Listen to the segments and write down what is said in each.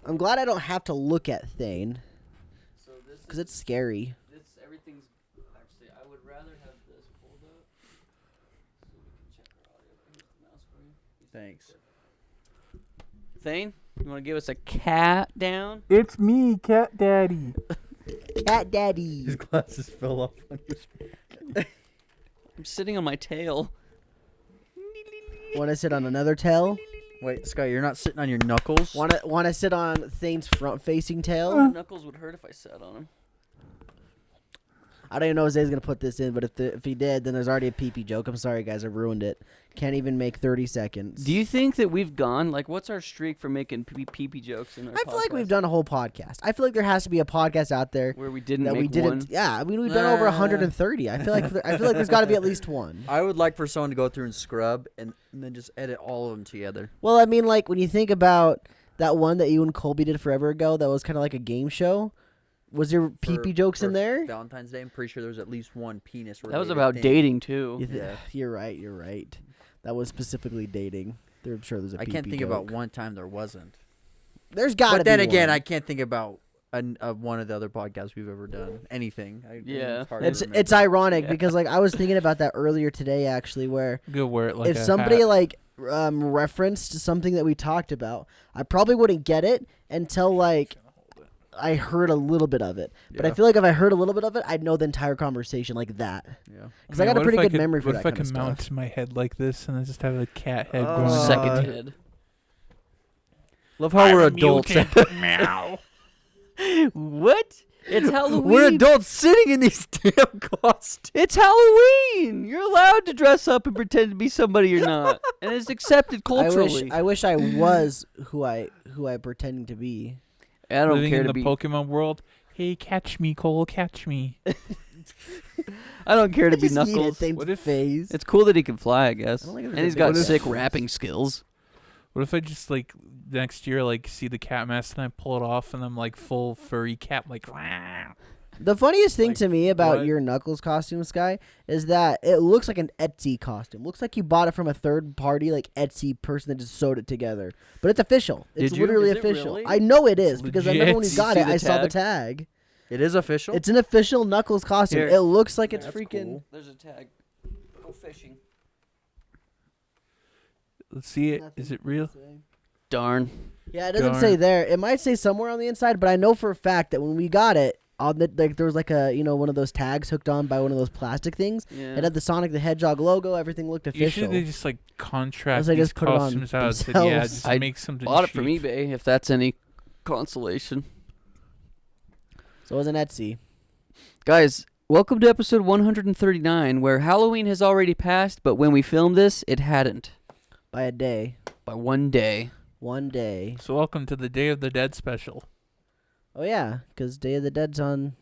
I'm glad I don't have to look at Thayne. So this Because it's scary. Everything's actually. I would rather have this pulled up so we can check our audio. Here's the mouse for you. Thanks. Thayne, you want to give us a cat down? It's me, Cat Daddy. Cat Daddy. His glasses fell off on his I'm sitting on my tail. Want to sit on another tail? Wait, Sky, you're not sitting on your knuckles? Want to sit on Thane's front-facing tail? My knuckles would hurt if I sat on them. I don't even know if Zay's going to put this in, but if he did, then there's already a pee-pee joke. I'm sorry, guys. I ruined it. Can't even make 30 seconds. Do you think that we've gone, like, what's our streak for making pee-pee jokes in our I feel like podcast? we've done a whole podcast. I feel like there has to be a podcast out there Where we didn't that make we didn't. one? Yeah, I mean, we've done over 130. I feel like there's got to be at least one. I would like for someone to go through and scrub and then just edit all of them together. Well, I mean, like, when you think about that one that you and Colby did forever ago that was kind of like a game show, was there pee-pee jokes in there? Valentine's Day, I'm pretty sure there was at least one penis. That was about dating, too. Yeah. You're right. That was specifically dating. I'm sure there's a I pee-pee can't think joke. about one time there wasn't. There's got to be But then again, one. I can't think about one of the other podcasts we've ever done. Anything. Yeah. hard to It's remember. ironic because like I was thinking about that earlier today actually, where Go wear it like if a somebody hat. like referenced something that we talked about, I probably wouldn't get it until like I heard a little bit of it. But I Yeah. feel like if I heard a little bit of it, I'd know the entire conversation like that. Yeah. Because I got a what pretty if good could- memory for what that if I kind of could mount stuff. my head like this and then just have a cat head going on? Second head. Love how we're adults. Meow. What? It's Halloween. We're adults sitting in these damn costumes. It's Halloween. You're allowed to dress up and pretend to be somebody you're not, and it's accepted culturally. I wish I was who I pretending to be. I don't Living care in to the be. Pokemon world. Hey, catch me, Cole, catch me. I don't care to be Just eat it, Knuckles. Thane's What if- face. It's cool that he can fly, I guess, I don't think there's and a he's big got difference. sick rapping skills. What if I just like next year like see the cat mask and I pull it off and I'm like full furry cat like. The funniest thing Like, to me about what? your Knuckles costume, Sky, is that it looks like an Etsy costume. Looks like you bought it from a third party, like Etsy person that just sewed it together. But it's official. It's Did you? literally Is it official. really? I know it is It's because I remember when legit. you got You it, see the I saw the tag? tag. It is official. It's an official Knuckles costume. Here. It looks like it's That's freaking. cool. There's a tag. Go fishing. Let's see it. Is it real? Darn. Yeah, it doesn't Darn. say there. It might say somewhere on the inside, but I know for a fact that when we got it, on the like there was like a one of those tags hooked on by one of those plastic things. Yeah. It had the Sonic the Hedgehog logo. Everything looked official. Usually they just like contract Unless they these just put it on costumes out. So, yeah, themselves. just I make something Bought it cheap. from eBay, if that's any consolation. So it was an Etsy. Guys, welcome to episode 139, where Halloween has already passed, but when we filmed this, it hadn't. By a day. By one day. One day. So welcome to the Day of the Dead special. Oh, yeah, because Day of the Dead's on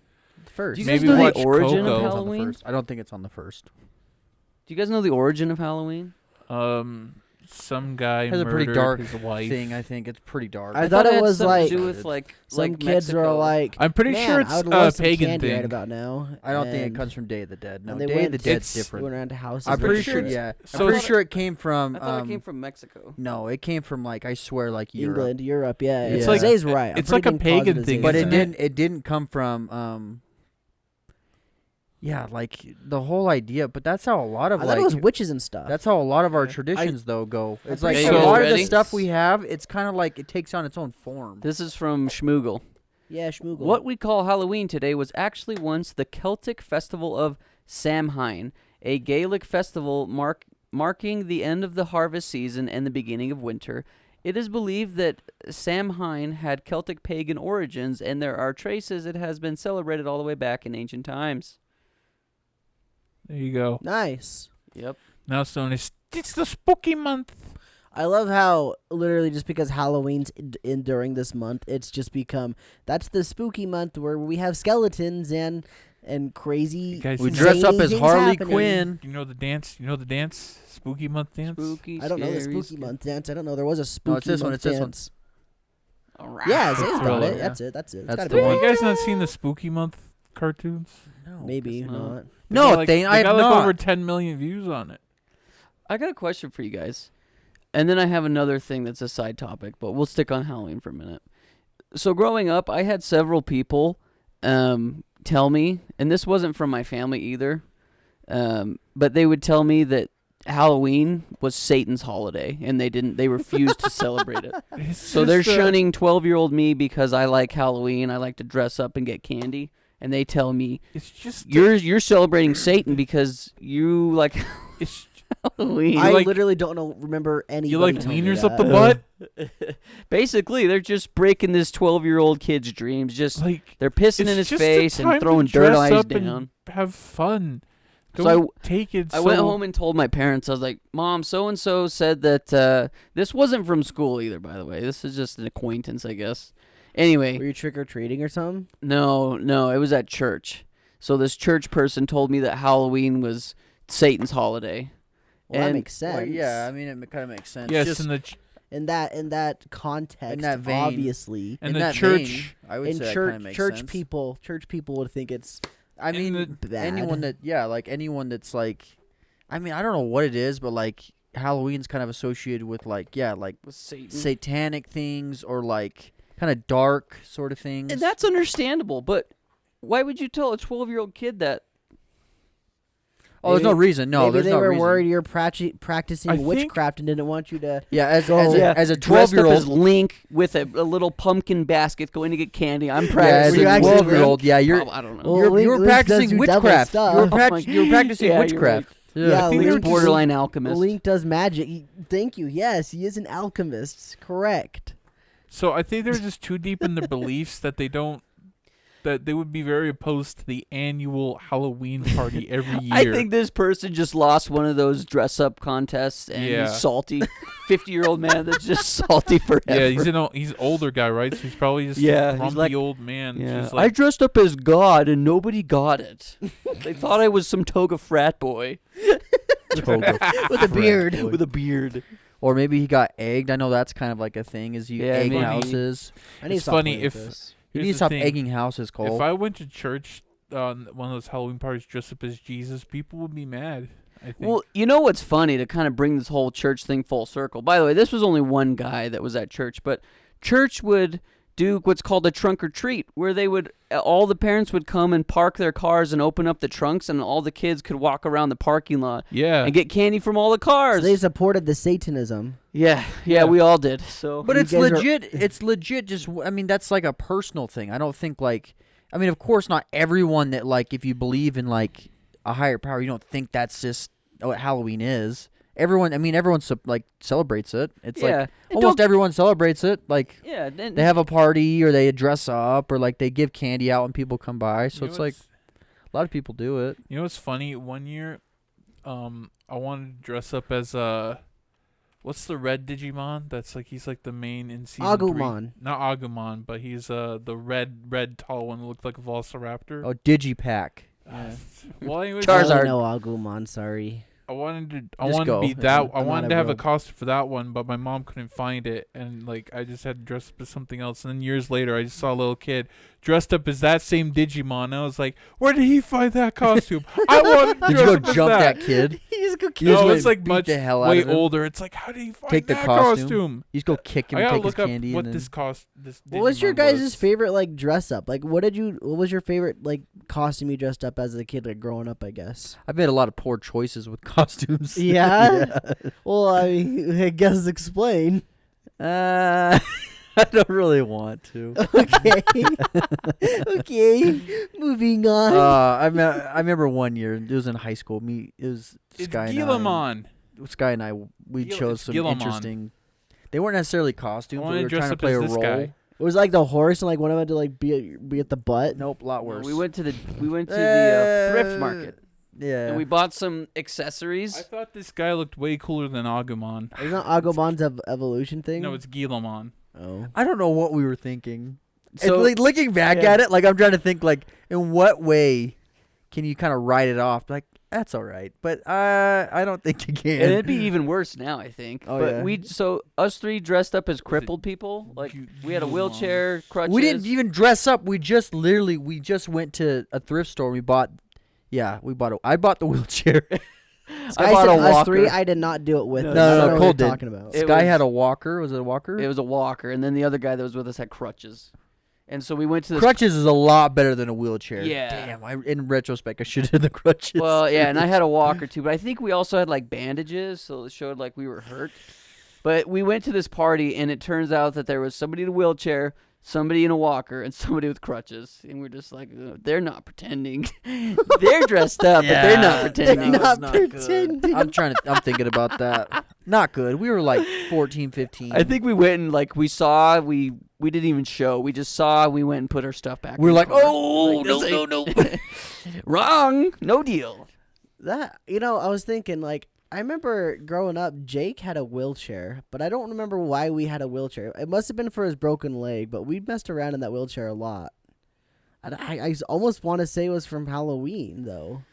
the 1st. Do you Maybe guys know watch the origin Coco. of It's on the Halloween? first. I don't think it's on the first. Do you guys know the origin of Halloween? Some guy Has a murdered pretty dark his wife. thing. I think it's pretty dark. I thought it had was something like to do with like some kids Mexico. are like, I'm pretty man, sure I it's would a love some pagan candy right thing. about now. I don't think it And- comes from Day of the Dead. No, and they Day of went- the Dead's It's- They different. went around to houses. I'm and pretty shit. sure. Yeah, So I'm pretty it's- sure it came from. I thought it came from Mexico. No, it came from like I swear like Europe. England, Europe, yeah. It's It's like- Zay's right. I'm it's like pretty a dang pagan positive thing, Zay's But isn't it right. it? didn't come from. Yeah, like the whole idea. But that's how a lot of I like. thought it was witches and stuff. That's how a lot of our Yeah. traditions though go. It's I'm like pretty a sure- lot of the Ready? stuff we have. It's kind of like it takes on its own form. This is from Schmoogle. yeah, Schmoogle. What we call Halloween today was actually once the Celtic festival of Samhain, a Gaelic festival marking the end of the harvest season and the beginning of winter. It is believed that Samhain had Celtic pagan origins, and there are traces it has been celebrated all the way back in ancient times. There you go. Nice. Yep. Now it's known as it's the spooky month. I love how literally just because Halloween's in during this month, it's just become that's the spooky month where we have skeletons and crazy. You guys We see- dress up zany as things Harley happening. Quinn. You know the dance? You know the dance? Spooky month dance? Spooky, I don't know the scary, spooky month dance. I don't know there was a spooky No, it's this month one. It's this one. dance. All right. Yeah, It's Zay's got thriller, it. yeah. That's it. That's it. It's That's gotta the be one. You guys not seen the spooky month cartoons? No, Maybe No. not. They No, got, like, Thayne, I they have got like not. over 10 million views on it. I got a question for you guys. And then I have another thing that's a side topic, but we'll stick on Halloween for a minute. So growing up, I had several people tell me, and this wasn't from my family either, but they would tell me that Halloween was Satan's holiday, and they refused to celebrate it. So they're shunning 12-year-old me because I like Halloween. I like to dress up and get candy, and they tell me It's just you're celebrating Satan because you like It's Halloween. I like- literally don't remember any. you like wieners up the butt. Basically, they're just breaking this 12-year-old kid's dreams. Just Like they're pissing it's in his just a face time and to throwing dirt dress eyes up and down. have fun. So Don't take it. I went home and told my parents. I was like, "Mom, so and so said that this wasn't from school either. By the way, this is just an acquaintance, I guess." Anyway, Were you trick or treating or something? no, it was at church. So this church person told me that Halloween was Satan's holiday. Well, that And- makes sense. Well, yeah, I mean, it kind of makes sense. Yes, Just in that context, In that vein. obviously, and in the that church. vein, I would in say that church, kinda makes church sense. people would think it's I and mean, bad. anyone that's like, I mean, I don't know what it is, but like Halloween's kind of associated with like, like Was Satan. satanic things or like kind of dark sort of things. And that's understandable, but why would you tell a 12-year-old kid that? oh, there's no reason. No, maybe there's they no were reason. worried you're practicing I think- witchcraft and didn't want you to. Yeah, as Go. as, Yeah, a, as a Dressed up 12-year-old, as Link with a little pumpkin basket going to get candy. I'm yeah, as practicing. Were you a actually 12-year-old, yeah, you're I don't know. Well, you're, Link- you were Link does practicing do devil witchcraft. stuff. You were, Oh my- you were practicing Yeah, you're witchcraft. Yeah, I think Link- they were borderline alchemist. Link does magic. Thank you. Yes, he is an alchemist. Correct. So I think they're just too deep in their beliefs that they would be very opposed to the annual Halloween party every year. I think this person just lost one of those dress-up contests and Yeah. he's salty. 50-year-old man that's just salty forever. Yeah, he's an older guy, right? So he's probably just Yeah, a he's grumpy like- old man. Yeah. Just I like, dressed up as God and nobody got it. They thought I was some toga frat boy With a beard. with a beard. Or maybe he got egged. I know that's kind of like a thing. Is you Yeah, egg maybe. houses? I need to It's stop funny playing if- with this. You Here's need to the stop thing. egging houses, Cole. if I went to church on one of those Halloween parties dressed up as Jesus, people would be mad. I think. Well, you know what's funny to kind of bring this whole church thing full circle? By the way, this was only one guy that was at church, but church would do what's called a trunk or treat, where all the parents would come and park their cars and open up the trunks, and all the kids could walk around the parking lot yeah. and get candy from all the So cars. they supported the Satanism. Yeah, Yeah. we all did. So, But You it's guys are- legit. It's legit. Just I mean, that's like a personal thing. I don't think like. I mean, of course, not everyone that like if you believe in like a higher power, you don't think that's just what Halloween is. Everyone, I mean, everyone like celebrates it. It's yeah, like and almost don't- everyone celebrates it. Like yeah, and- they have a party or they dress up or like they give candy out when people come by. So You know it's like a lot of people do it. You know what's funny? One year, I wanted to dress up as what's the red Digimon? That's like he's like the main in season 3. Agumon. Not Agumon, but he's the red tall one that looked like a Velociraptor. Oh, Digipack. Well, anyways, Charizard. No Agumon, sorry. I wanted Just to go. be that. I I'm wanted not to have a real- costume for that one, but my mom couldn't find it, and like I just had to dress up as something else. And then years later, I just saw a little kid dressed up as that same Digimon. And I was like, "Where did he find that costume? I want to Did dress you up go as jump that." that kid? You just go You just No, went it's like beat much the hell out way of him? older. It's like, how do you find Take the that costume. You just go kick him I and gotta take his look up candy. what and then, this. What was your Digimon guys' was. favorite like dress up? Like what was your favorite like costume you dressed up as a kid like growing up, I guess? I've made a lot of poor choices with costumes. Yeah? Well, I guess explain. I don't really want to. Okay. Okay. Moving on. I remember one year. It was in high school. It was It's Sky and Gilamon. Sky and I. We chose it's some Gilamon. interesting. They weren't necessarily I costumes. But wanted we to were dress trying to up play as a this role. guy. It was like the horse and like one of them had to like be at the butt. Nope, a lot worse. we went to the thrift market Yeah. and we bought some accessories. I thought this guy looked way cooler than Agumon. Isn't that Agumon's evolution thing? No, it's Gilamon. Oh. I don't know what we were thinking. So- And, like, looking back Yeah. at it, like I'm trying to think, like in what way can you kind of write it off? Like that's all right, but I don't think you can. And it'd be even worse now, I think. Oh, but yeah. us three dressed up as crippled people. Like we had a wheelchair, crutches. We didn't even dress up. We just went to a thrift store. And I bought the wheelchair. I bought said a us walker. three. I did not do it with. No, them. no, I don't no, know what Cole you're did. talking about. It Sky was- had a walker. Was it a walker? It was a walker, and then the other guy that was with us had crutches. And so we went to this. Crutches is a lot better than a wheelchair. Yeah. Damn, in retrospect, I should have done the crutches. Well, yeah, and I had a walker too, but I think we also had like bandages, so it showed like we were hurt. But we went to this party, and it turns out that there was somebody in a wheelchair, somebody in a walker, and somebody with crutches. And we're just like, they're not pretending. They're dressed up, but they're not pretending. They're not good. pretending. I'm thinking about that. Not good. We were like 14, 15. I think we went and like we saw, we didn't even show. We just saw, we went and put our stuff back. We were in the like, car. oh, Like, no, this no, ain't- no. Wrong. No deal. That I was thinking like I remember growing up, Jake had a wheelchair, but I don't remember why we had a wheelchair. It must have been for his broken leg, but we messed around in that wheelchair a lot. I almost want to say it was from Halloween though.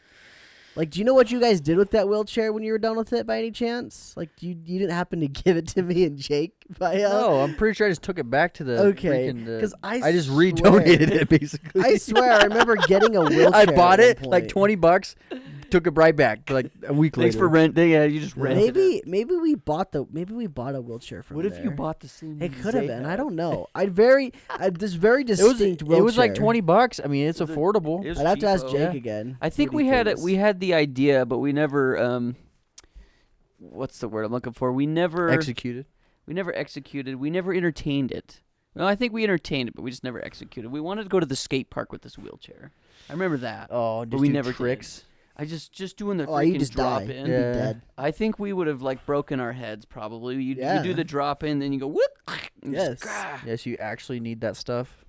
Like, do you know what you guys did with that wheelchair when you were done with it by any chance? Like, you didn't happen to give it to me and Jake? No, I'm pretty sure I just took it back to the Okay, freaking, because I just redonated it, basically. I swear, I remember getting a wheelchair. I bought at it, one like point. $20, took it right back, like a week Thanks later. for rent. Yeah, you just rented it. Maybe we bought a wheelchair from What if you there. bought the same? It could have been. I had? don't know. This very It was, distinct wheelchair. it was like $20. I mean, it's Was it- affordable. it was I'd have to ask cheapo. Jake Yeah. again. I think Would we be had it. curious. We had the idea, but we never. What's the word I'm looking for? We never Executed. We never executed. We never entertained it. Well, I think we entertained it, but we just never executed. We wanted to go to the skate park with this wheelchair. I remember that. Oh, But just we do never did. tricks. I just doing the Oh, you freaking just drop die. in. You'd be Yeah. dead. I think we would have like broken our heads probably. You Yeah. do the drop in, then you go whoop. and just, Yes. grah. Yes, you actually need that stuff.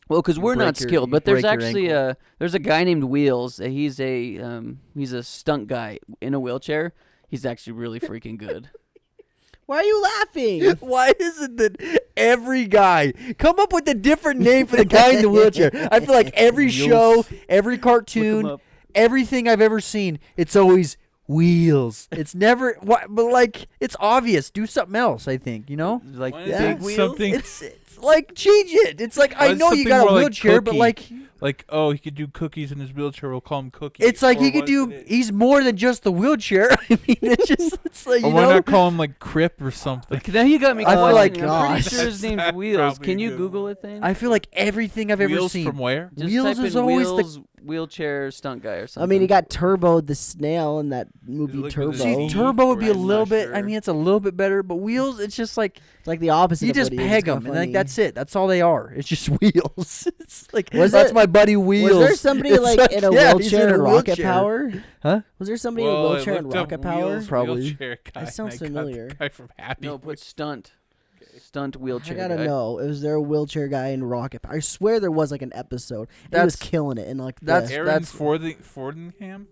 Well, because You we're not break your- skilled, you but there's break your actually ankle. there's a guy named Wheels. He's a stunt guy in a wheelchair. He's actually really freaking good. Why are you laughing? Why is it that every guy come up with a different name for the guy in the wheelchair? I feel like every Wheels. show, every Look 'em cartoon, up. everything I've ever seen, it's always Wheels. It's never but like it's obvious. Do something else, I think, you know? Like Why big is it wheels. something It's like change it. It's like Why I is know you something got a more like wheelchair, but cookie? like like, oh, he could do cookies in his wheelchair. We'll call him Cookie. it's like Or he could what do. is it? He's more than just the wheelchair. I mean, it's like Or you why know. not call him like Crip or something? Now you got me. I feel questioning. like- I'm pretty gosh. sure his name's That's Wheels. probably Can you good. Google it, Thayne? I feel like everything I've ever Wheels seen. from where? Just Wheels type is in always the- Wheels wheelchair stunt guy or something. I mean, he got Turbo the snail in that movie Look at Turbo. this. See, See, Turbo would be a I'm little not bit. sure. I mean, it's a little bit better, but Wheels, it's just like It's like the opposite. you of just what he is. peg It's kinda them, and like funny. that's it. That's all they are. It's just Wheels. It's like Was that's it- my buddy Wheels. Was there somebody It's like in a yeah, he's wheelchair in a in Rocket wheelchair. Power? Huh? Was there somebody in a Well, I wheelchair in looked up Rocket Power? Wheels Probably. wheelchair guy, That sounds and I got the familiar. guy from Happy. no, put stunt. Stunt I wheelchair. gotta guy. know. Was there a wheelchair guy in Rocket Power? I swear there was like an episode. He was That's- killing it in like that's- the, Aaron Fordingham.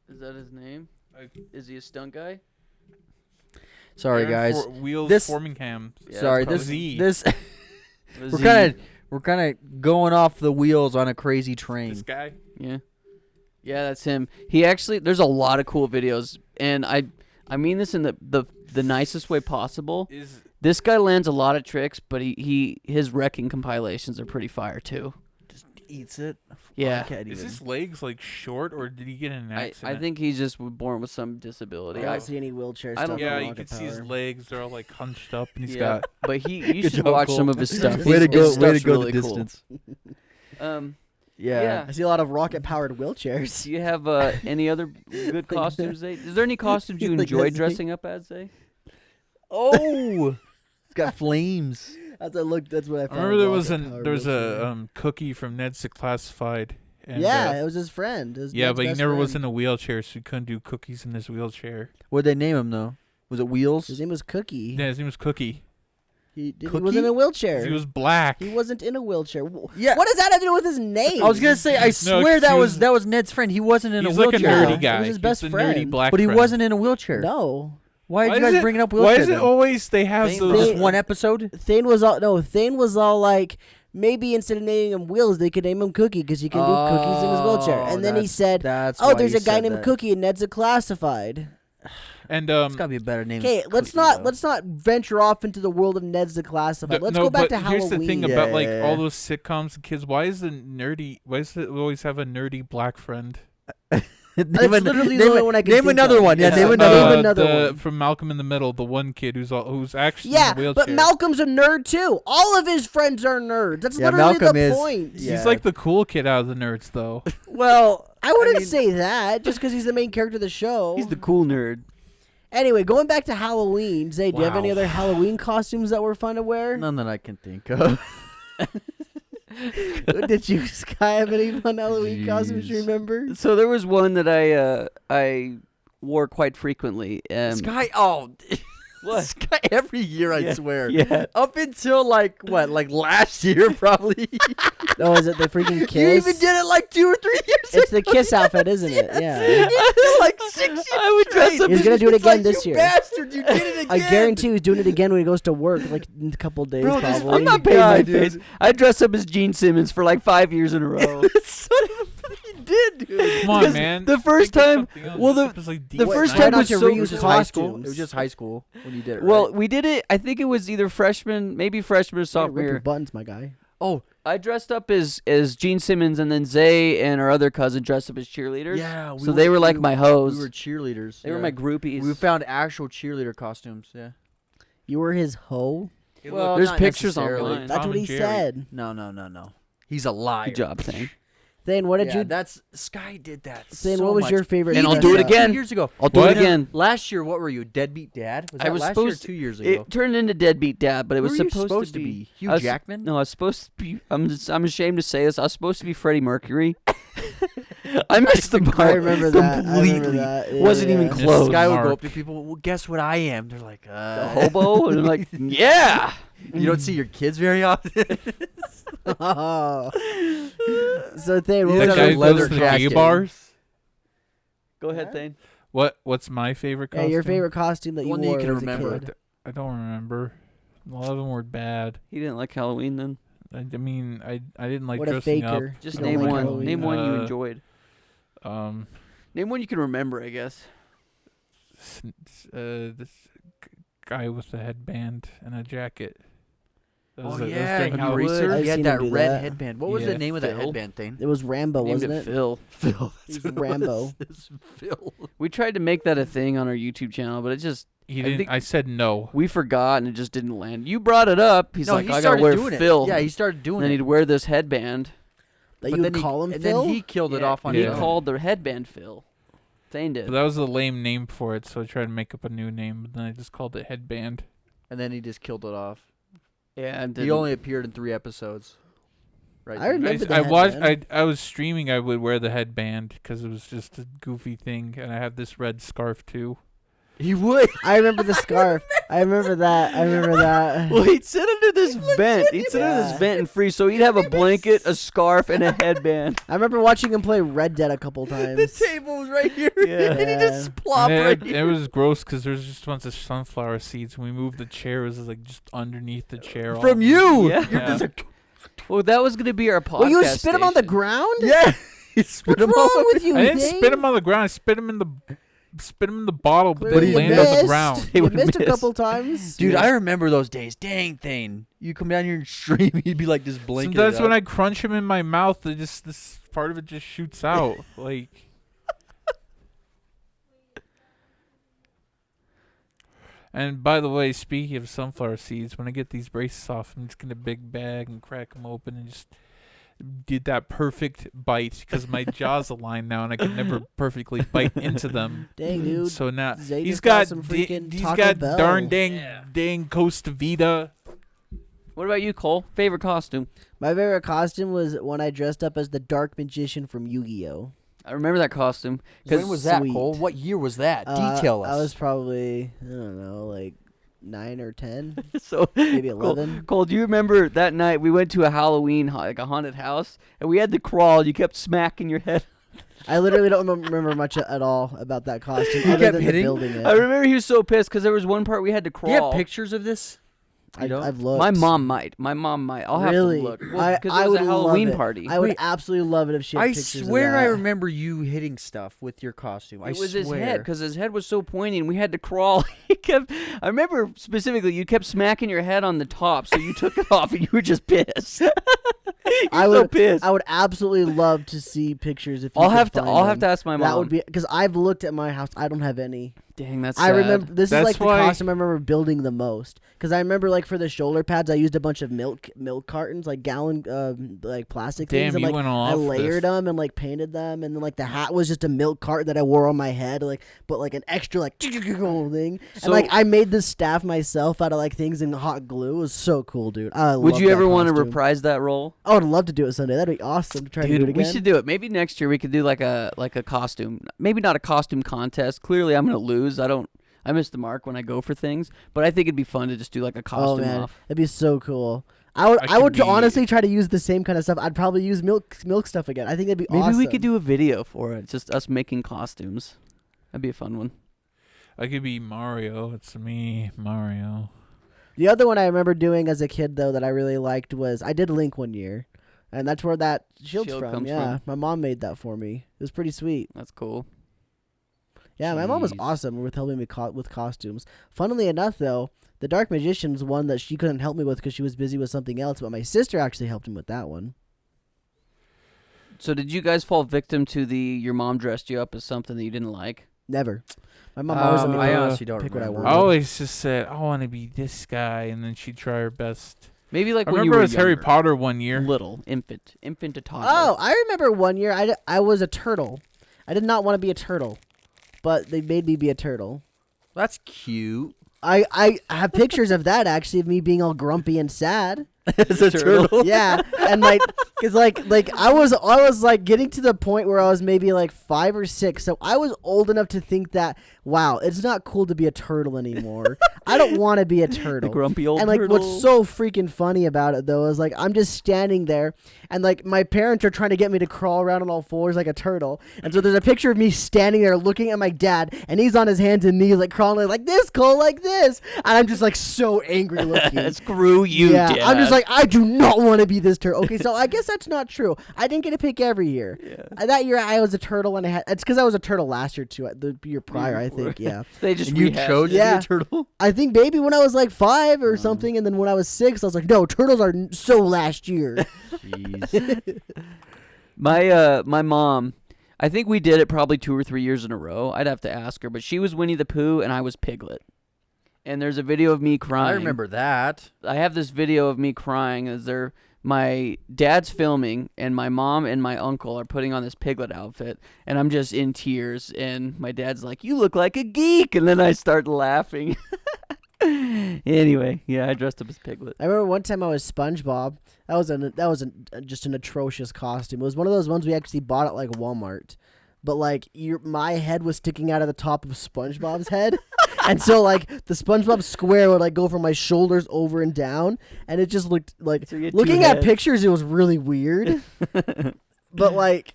Is that his name? I- Is he a stunt guy? Sorry, Aaron guys. Wheels This- Formingham. Yeah, Sorry, that's this Z. this Was we're he- kind of going off the wheels on a crazy train. This guy. Yeah. Yeah, that's him. He actually there's a lot of cool videos, and I mean this in the nicest way possible. Is This guy lands a lot of tricks, but his wrecking compilations are pretty fire too. Just eats it. Yeah. I can't is even. his legs like short, or did he get in an I accident? think he's just born with some I disability. don't I- see any wheelchair I stuff. don't- Yeah, in you Rocket can see his Power. legs. They're all like hunched up, and he's yeah, got. but you Good should job, watch Cole. some of his stuff. Way to His go! Way to stuff's go really the cool. distance. Yeah. Yeah. I see a lot of rocket powered wheelchairs. Do you have any other good costumes? Zay? Is there any costumes you Like enjoy that's- dressing up as? Zay? Oh, it's got flames. That's what I I found. remember there was Rocket Powered there was wheelchair. a Cookie from Ned's Declassified. And, yeah, it was his friend. It was yeah, Ned's but he best never was friend. in a wheelchair, so he couldn't do cookies in his wheelchair. What'd they name him though? Was it Wheels? His name was Cookie. Yeah, his name was Cookie. He Cookie? wasn't in a wheelchair. He was black. He wasn't in a wheelchair. Yeah. What does that have to do with his name? I was gonna say, I swear 'cause that he was was- that was Ned's friend. He wasn't in He's a like a wheelchair, nerdy It guy. was his He's best a nerdy friend. black but he friend. wasn't in a wheelchair. No. Why Why are you is guys it- bringing up Why wheelchair? is it then? always they have Thayne those? was- Just one episode? Thayne was all like, maybe instead of naming him Wheels, they could name him Cookie because he can do cookies in his wheelchair. Oh, And then he that's- said, That's "Oh, why there's you a guy said named that. Cookie, and Ned's a classified." And It's gotta be a better name. Okay, than let's Cookie, not though. let's not venture off into the world of Ned's the Classified. Let's no, go back but to here's Halloween. the thing Yeah, about like yeah, all yeah. those sitcoms and kids. Why is it we always have a nerdy black friend? That's literally the only one I can Name think another of. one. Yeah, Yeah. name another one. another one. From Malcolm in the Middle, the one kid who's actually Yeah, in a wheelchair. but Malcolm's a nerd too. All of his friends are nerds. That's Yeah, literally Malcolm the is- point. yeah. He's like the cool kid out of the nerds, though. Well, I wouldn't mean- say that just because he's the main character of the show. He's the cool nerd. Anyway, going back to Halloween, Zay, do you have any Wow. other Halloween costumes that were fun to wear? none that I can think of. Did you, Sky, have any fun Halloween costumes you Jeez. remember? So there was one that I wore quite frequently. Sky, What? Sky, every year, I Yeah. swear. Yeah. Up until like last year, probably. Oh, is it the freaking You kiss? even did it like 2 or 3 years It's the kiss outfit, isn't it? Yeah. like 6 years I would dress straight. up He's as- gonna do it It's again like, this you year. bastard, you did it again. I guarantee he's doing it again when he goes to work, like in a couple days, Bro, this probably. I'm not fucking paying my guy, dude. face. I dressed up as Gene Simmons for like 5 years in a row. Son of a you did, dude. Come on, Because man. the first Think of time- something else. well, Dress up as, like, the Dean first Why time not was you so- reuse It was his high school. costumes? It was just high school when you did it. Well, right? we did it. I think it was either freshman, maybe freshman or Yeah, sophomore rip your year. buttons, my guy. oh I dressed up as Gene Simmons, and then Zay and our other cousin dressed up as cheerleaders. yeah, So they were like my hoes. We were cheerleaders. They were yeah. my groupies. We found actual cheerleader costumes. Yeah. You were his hoe? Well, There's not pictures necessarily. online. That's Tom what he and Jerry. said. No. He's a liar. Good job, Thayne. Thane, what did Yeah, you... that's Sky did that. Thane, so what was much. your favorite And I'll dress do it up? again. 2 years ago. I'll do What? it again. Last year, what were you? Deadbeat dad? Was I that was last year or supposed 2 years ago? It turned into Deadbeat Dad, but it Who was were you supposed to be? I Hugh was- Jackman? No, I was supposed to be. I'm ashamed to say this. I was supposed to be Freddie Mercury. I missed the mark. I remember that. I remember completely. that. Yeah, Wasn't even yeah. close. This guy would go Mark. up to people. Well, guess what I am? They're like, The hobo, and I'm like, yeah. You don't see your kids very often. Oh. So Thane, what He's was got That a guy your leather goes to the jacket. gay bars. Go ahead, Thane. What's my favorite yeah, costume? your favorite costume that you One that you wore can as a remember. kid? I don't remember. A lot of them were bad. He didn't like Halloween then. I mean, I didn't like What a dressing up. faker. Just You don't name like one. Halloween. Name one you enjoyed. Um, Name one you can remember, I guess. this guy with a headband and a jacket. That was Oh that was yeah, during you Halloween. would. I've He had seen that him do red that. headband. What was Yeah. the name of that Phil. headband thing? It was Rambo, Named wasn't it it? Phil. Phil. He's Rambo. It's Phil. We tried to make that a thing on our YouTube channel, but it just He I didn't. think- I said no. we forgot and it just didn't land. You brought it up. He's No, like, he I gotta started wear doing Phil. it. Yeah, he started doing and then it. he'd wear this headband. That But you then would call him and Phil? then he killed it off on He his Yeah. own. called the headband Phil. Thane did. But that was a lame name for it, so I tried to make up a new name. But then I just called it headband. And then he just killed it off. Yeah, and He only appeared in 3 episodes. Right. I remember the I watched. headband. I was streaming. I would wear the headband because it was just a goofy thing, and I have this red scarf too. He would. I remember the scarf. I remember that. Well, he'd sit under this vent. He'd sit under Yeah. this vent and freeze. So he'd have a blanket, a scarf, and a headband. I remember watching him play Red Dead a couple The times. table was right here. Yeah. And he just plopped And right it here. was gross because there was just a bunch of sunflower seeds. When we moved the chair, it was like just underneath the chair. From you. Yeah. You're just Well, that was gonna be our podcast. Well, you spit him on the station. ground? yeah. He spit What's him all wrong over. with you, I didn't Thane? spit him on the ground. I spit him in the bottle, but Clearly they you landed on the missed. ground. He You would missed a miss. couple times. Dude, I remember those days. Dang, Thane. You come down here and stream, he'd be like just blinking. Sometimes when I crunch him in my mouth, this part of it just shoots out. Like. And by the way, speaking of sunflower seeds, when I get these braces off, I'm just gonna big bag and crack them open and just did that perfect bite because my jaw's aligned now and I can never perfectly bite into them. Dang, dude. So now Zay he's just got got some freaking he's Taco got Bell. darn dang Costa Vida. What about you, Cole? Favorite costume? My favorite costume was when I dressed up as the Dark Magician from Yu-Gi-Oh. I remember that costume. When was that, Sweet. Cole? What year was that? Detail us. I was probably, I don't know, like 9 or 10, So maybe Cole, 11. Cole, do you remember that night we went to a Halloween, like a haunted house, and we had to crawl? You kept smacking your head. I literally don't remember much at all about that costume other kept than hitting? building it. I remember he was so pissed because there was one part we had to Do crawl. you have pictures of this? You don't? I've looked. My mom might. I'll have Really? to look. I- Because I it was would a love Halloween it. party. I would Wait. absolutely love it if she had I pictures swear of I that. remember you hitting stuff with your costume. It I was swear. his head because his head was so pointy and we had to crawl. He kept. I remember specifically you kept smacking your head on the top, so you took it off and you were just pissed. I so would. pissed. I would absolutely love to see pictures if you I'll could have to. find I'll have to them. ask my mom. That would be because I've looked at my house. I don't have any. Dang, that's I sad. remember this is That's like the why- costume I remember building the most because I remember like for the shoulder pads I used a bunch of milk cartons like gallon like plastic things Damn, and you like went all I off layered this. them and like painted them and then like the hat was just a milk carton that I wore on my head like but like an extra like thing So- and like I made this staff myself out of like things in hot glue. It was so cool, dude. I Would love you that ever want to costume. reprise that role? I would love to do it someday. That'd be awesome to try to do it Dude, again. we should do it. Maybe next year we could do like a costume. Maybe not a costume contest. Clearly, I'm gonna lose. I miss the mark when I go for things. But I think it'd be fun to just do like a Oh costume man, off. that'd be so cool. I could would be- honestly try to use the same kind of stuff. I'd probably use milk stuff again. I think that'd be Maybe awesome. we could do a video for it. Just us making costumes. That'd be a fun one. I could be Mario. It's me, Mario. The other one I remember doing as a kid though that I really liked was I did Link one year, and that's where that shield's Shield from. comes Yeah, from. my mom made that for me. It was pretty sweet. That's cool. Yeah, my mom was Jeez. awesome with helping me with costumes. Funnily enough, though, the Dark Magician's one that she couldn't help me with because she was busy with something else, but my sister actually helped him with that one. So did you guys fall victim to your mom dressed you up as something that you didn't like? Never. My mom always let me I pick- honestly don't pick what I remember. I wanted. always just said, I want to be this guy, and then she'd try her best. Maybe like I when you remember were as Harry younger. Potter one year. Little infant to toddler. Oh, I remember one year I was a turtle. I did not want to be a turtle, but they made me be a turtle. That's cute. I have pictures of that actually of me being all grumpy and sad. As a turtle. Yeah, and cause like I was like getting to the point where I was maybe like 5 or 6, so I was old enough to think that wow, it's not cool to be a turtle anymore. I don't want to be a The turtle. grumpy old And like turtle. what's so freaking funny about it though is like I'm just standing there and like my parents are trying to get me to crawl around on all fours like a turtle. And so there's a picture of me standing there looking at my dad and he's on his hands and knees like crawling like this, Cole, like this. And I'm just like so angry looking. Screw you, yeah, Dad. I'm just like, I do not want to be this turtle. Okay, so I guess that's not true. I didn't get to pick every year. Yeah. That year I was a turtle and it's because I was a turtle last year too. The year prior, I think. Yeah, They just And you rehashed chose it. Yeah. to be a turtle? I think maybe when I was like 5 or something, and then when I was 6, I was like, no, turtles are so last year. Jeez. My mom, I think we did it probably 2 or 3 years in a row. I'd have to ask her, but she was Winnie the Pooh and I was Piglet. And there's a video of me crying. I remember that. I have this video of me crying as my dad's filming and my mom and my uncle are putting on this Piglet outfit and I'm just in tears and my dad's like, "You look like a geek," and then I start laughing. Anyway, yeah, I dressed up as Piglet. I remember one time I was SpongeBob. That was just an atrocious costume. It was one of those ones we actually bought at like Walmart. But like my head was sticking out of the top of SpongeBob's head. And so like the SpongeBob square would like go from my shoulders over and down, and it just looked like So you had two looking at heads. pictures it was really weird. But like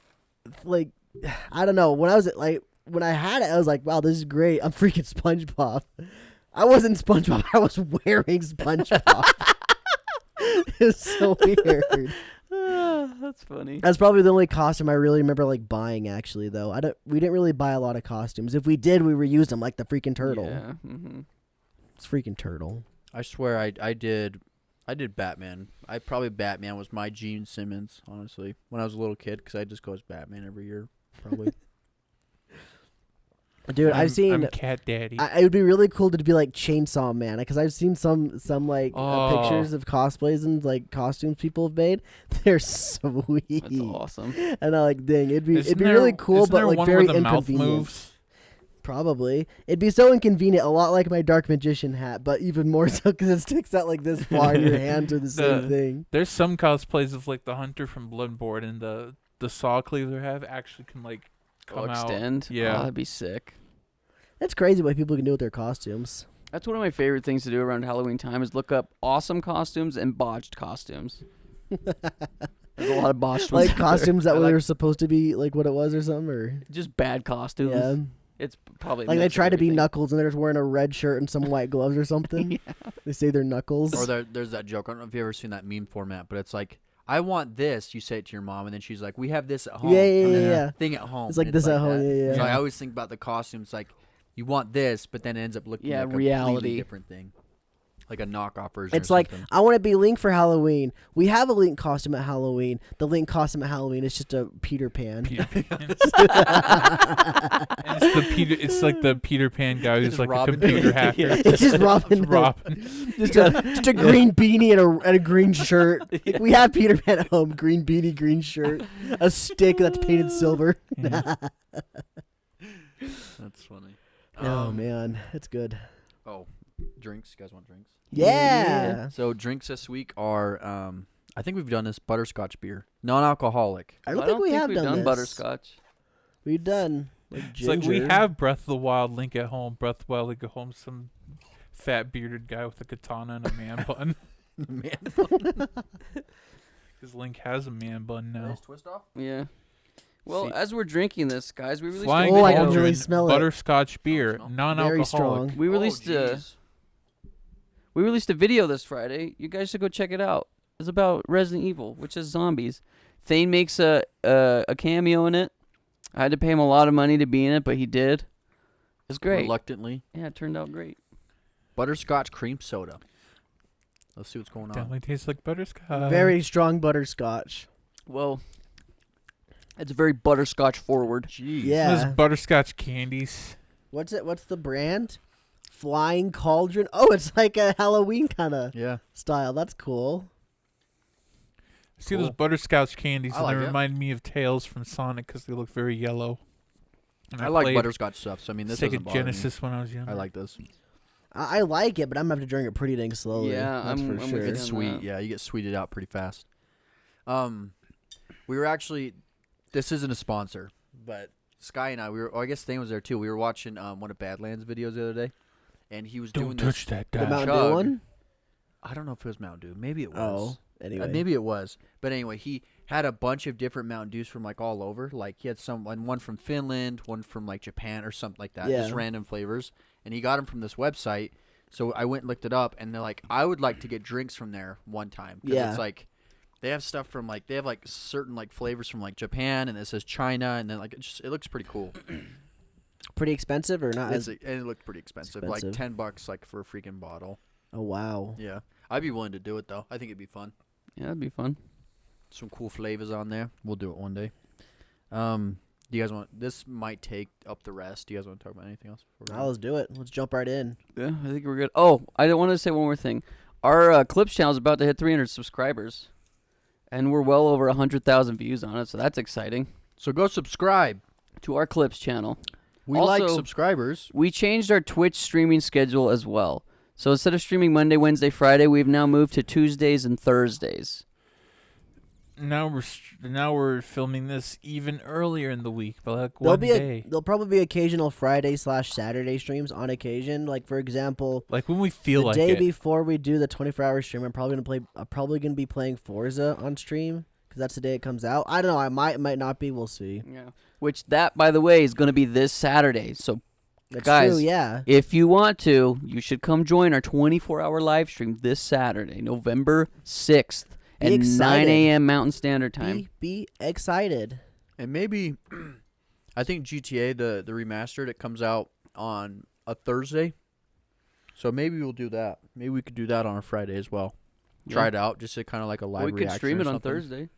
I don't know, when I had it I was like, wow, this is great. I'm freaking SpongeBob. I wasn't SpongeBob. I was wearing SpongeBob. It's so weird. That's funny. That's probably the only costume I really remember like buying. Actually, though, we didn't really buy a lot of costumes. If we did, we reused them, like the freaking turtle. Yeah. Mm-hmm. It's freaking turtle. I swear I did Batman. Batman was my Gene Simmons, honestly, when I was a little kid, because I just go as Batman every year, probably. Dude, I'm I've seen. I'm Cat Daddy. It would be really cool to be like Chainsaw Man, because I've seen some like Oh. pictures of cosplays and like costumes people have made. They're sweet. That's awesome. And I like, dang, it'd be Isn't really there- cool, isn't but there like one very where the mouth inconvenient. moves? Probably. It'd be so inconvenient, a lot like my Dark Magician hat, but even more so because it sticks out like this far and your hands are the same thing. There's some cosplays of like the Hunter from Bloodborne and the saw cleaver have actually can like come out. Extend. Yeah. Oh, that'd be sick. That's crazy what people can do with their costumes. That's one of my favorite things to do around Halloween time is look up awesome costumes and botched costumes. There's a lot of botched ones Like out there. costumes that I like- were supposed to be like what it was or something, or Just bad costumes. yeah, It's probably a like they mix of try to be everything. Knuckles and they're just wearing a red shirt and some white gloves or something. Yeah. They say they're Knuckles. Or there's that joke. I don't know if you've ever seen that meme format, but it's like, I want this. You say it to your mom, and then she's like, we have this at home. Yeah, yeah, and then yeah. a thing at home. It's like and this at home, that. yeah, yeah. So I Yeah. always think about the costumes like, you want this, but then it ends up looking Yeah, like a reality. completely different thing. Like a knockoff version. It's or like, something. I want to be Link for Halloween. We have a Link costume at Halloween. The Link costume at Halloween is just a Peter Pan. Peter Pan. And it's like the Peter Pan guy who's It's like Robin. a computer hacker. It's just Robin. Robin. Just a green beanie and a green shirt. Like, we have Peter Pan at home. Green beanie, green shirt, a stick that's painted silver. Yeah. That's funny. Oh man, it's good. Oh, drinks. You guys want drinks? Yeah. So drinks this week are, I think we've done this butterscotch beer, non-alcoholic. I don't think we have we've done this. butterscotch. We've done like It's ginger. like we have Breath of the Wild Link at home. Breath of the Wild Link at home. Some fat bearded guy with a katana and a man bun. Man, Because Link has a man bun now. nice twist off. Yeah. Well, See- as we're drinking this, guys, we released Flying Oh, I can Cauldron really smell it. butterscotch beer, smell. non-alcoholic. Very strong. we released we released a video this Friday. You guys should go check it out. It's about Resident Evil, which is zombies. Thayne makes a cameo in it. I had to pay him a lot of money to be in it, but he did. It's great. Reluctantly. Yeah, it turned out great. Butterscotch cream soda. Let's see what's going on. Definitely tastes like butterscotch. Very strong butterscotch. Well, it's very butterscotch forward. Jeez. Yeah. Those butterscotch candies. What's it? What's the brand? Flying Cauldron. Oh, it's like a Halloween kind of Yeah. style. That's cool. See Cool. those butterscotch candies, I and like they it. remind me of Tails from Sonic because they look very yellow. And I like played butterscotch stuff, so I mean, this Sega doesn't bother Genesis when I was me. younger. I like this. I like it, but I'm gonna have to drink it pretty dang slowly. Yeah, that's I'm for with sure. you It's on sweet. that. Yeah, you get sweeted out pretty fast. We were actually, this isn't a sponsor, but Sky and I, I guess Thayne was there too. We were watching one of Badlands videos the other day, and he was Don't doing touch this. that The guy. Mountain Chug. Dew one. I don't know if it was Mountain Dew. Maybe it was. Oh, anyway. Maybe it was. But anyway, he had a bunch of different Mountain Dews from like all over. Like he had one from Finland, one from like Japan or something like that. Just Yeah. random flavors. And he got them from this website. So I went and looked it up, and they're like, I would like to get drinks from there one time. 'Cause Yeah. it's like they have stuff from like they have like certain like flavors from like Japan, and it says China, and then like it looks pretty cool. Pretty expensive or not? And it looked pretty expensive, like Expensive. $10 like for a freaking bottle. Oh wow. Yeah, I'd be willing to do it though. I think it'd be fun. Yeah, that'd be fun. Some cool flavors on there. We'll do it one day. Do you guys want? This might take up the rest. Do you guys want to talk about anything else? Now let's do it. Let's jump right in. Yeah, I think we're good. Oh, I want to say one more thing. Our Clips channel is about to hit 300 subscribers, and we're well over 100,000 views on it, so that's exciting. So go subscribe. To our Clips channel. We Also- like subscribers. We changed our Twitch streaming schedule as well. So instead of streaming Monday, Wednesday, Friday, we've now moved to Tuesdays and Thursdays. Now we're filming this even earlier in the week, but like one day. There'll probably be occasional Friday/Saturday streams on occasion. Like for example, Like when we feel the like day it. before we do the 24-hour stream, I'm probably gonna be playing Forza on stream because that's the day it comes out. I don't know. I might not be. We'll see. Yeah. Which that, by the way, is going to be this Saturday. So That's Guys, true. Yeah. if you want to, you should come join our 24-hour live stream this Saturday, November 6th Be at 9 excited. a.m. Mountain Standard Time. Be excited. And maybe, I think GTA the remastered, it comes out on a Thursday. So maybe we'll do that. Maybe we could do that on a Friday as well. Try Yeah. it out, just to kind of like a live We could reaction stream or it on something. Thursday.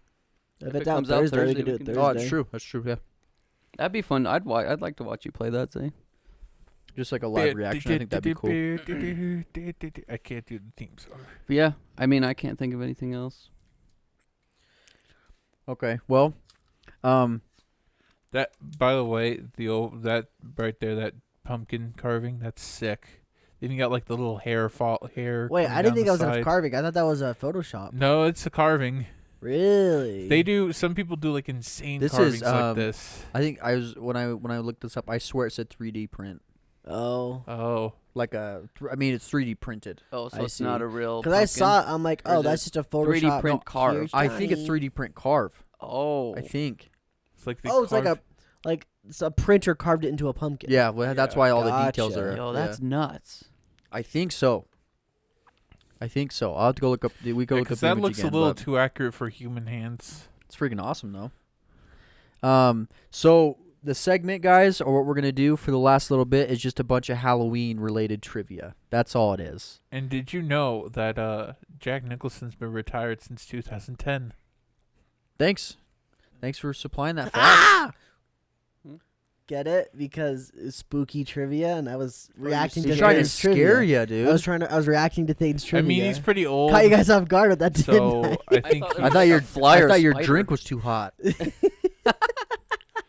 If If it's it out comes out Thursday, we Thursday, can do we it can do Thursday. Oh, that's true. That's true. Yeah, That'd be fun. I'd like to watch you play that, say. just like a live reaction. I think that'd be cool. I can't do the theme song. But yeah, I mean, I can't think of anything else. Okay. Well, That, by the way, that right there, that pumpkin carving, that's sick. Then you got like the little hair. Wait, coming I didn't down think the that was a side. carving. I thought that was a Photoshop. No, it's a carving. Really? They do. Some people do like insane This carvings is, like this. I think when I looked this up, I swear it said 3D print. Oh. Oh, Like I mean, it's 3D printed. Oh, so I it's not see. a real. Because I saw it, I'm like, Or oh, is that's it just a 3D Photoshop. print carved? Here's I think it's Johnny. 3D print carve. Oh. I think. it's like they Oh, it's carved- like it's a printer carved it into a pumpkin. Yeah, well, that's Yeah. why all the details Gotcha. are. Yo, yeah. that's nuts. I think so. I'll have to go look up. We go Yeah, look up 'cause the that image looks again, a little but too accurate for human hands. it's freaking awesome though. So the segment, guys, or what we're gonna do for the last little bit is just a bunch of Halloween-related trivia. That's all it is. And did you know that Jack Nicholson's been retired since 2010? Thanks for supplying that fact. Get it? Because it's spooky trivia, and I was reacting to He's trying to Thane's scare trivia. you, dude. I was reacting to Thane's I trivia. mean, he's pretty old. Caught you guys off guard with that, didn't So I? I think thought it I was thought a your flyer I thought your spider. drink was too hot.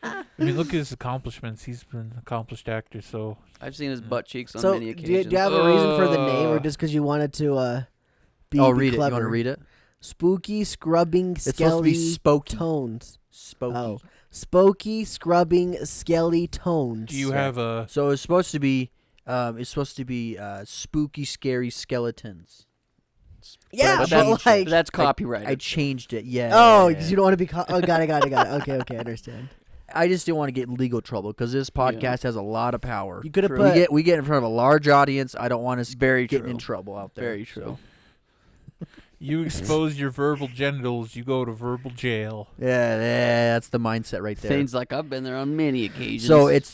I mean, look at his accomplishments. He's been an accomplished actor. So I've seen his butt cheeks on So, many do occasions. you have a reason for the name, or just because you wanted to be I'll be read it. clever? You want to read it? Spooky, scrubbing, It's supposed to be skelly spooky. tones. Spooky. Oh. Spooky, scrubbing, skelly tones. do you have a? So it's supposed to be spooky, scary skeletons. Yeah, But but that's- like... That's copyrighted. I changed it. Yeah. Oh, because you don't want to be... oh, got it. Okay, I understand. I just didn't want to get in legal trouble because this podcast has a lot of power. You could have True. put... We get in front of a large audience. I don't want us Very getting true. in trouble out there. Very true. You expose your verbal genitals, you go to verbal jail. Yeah, that's the mindset right there. Things like I've been there on many occasions. So it's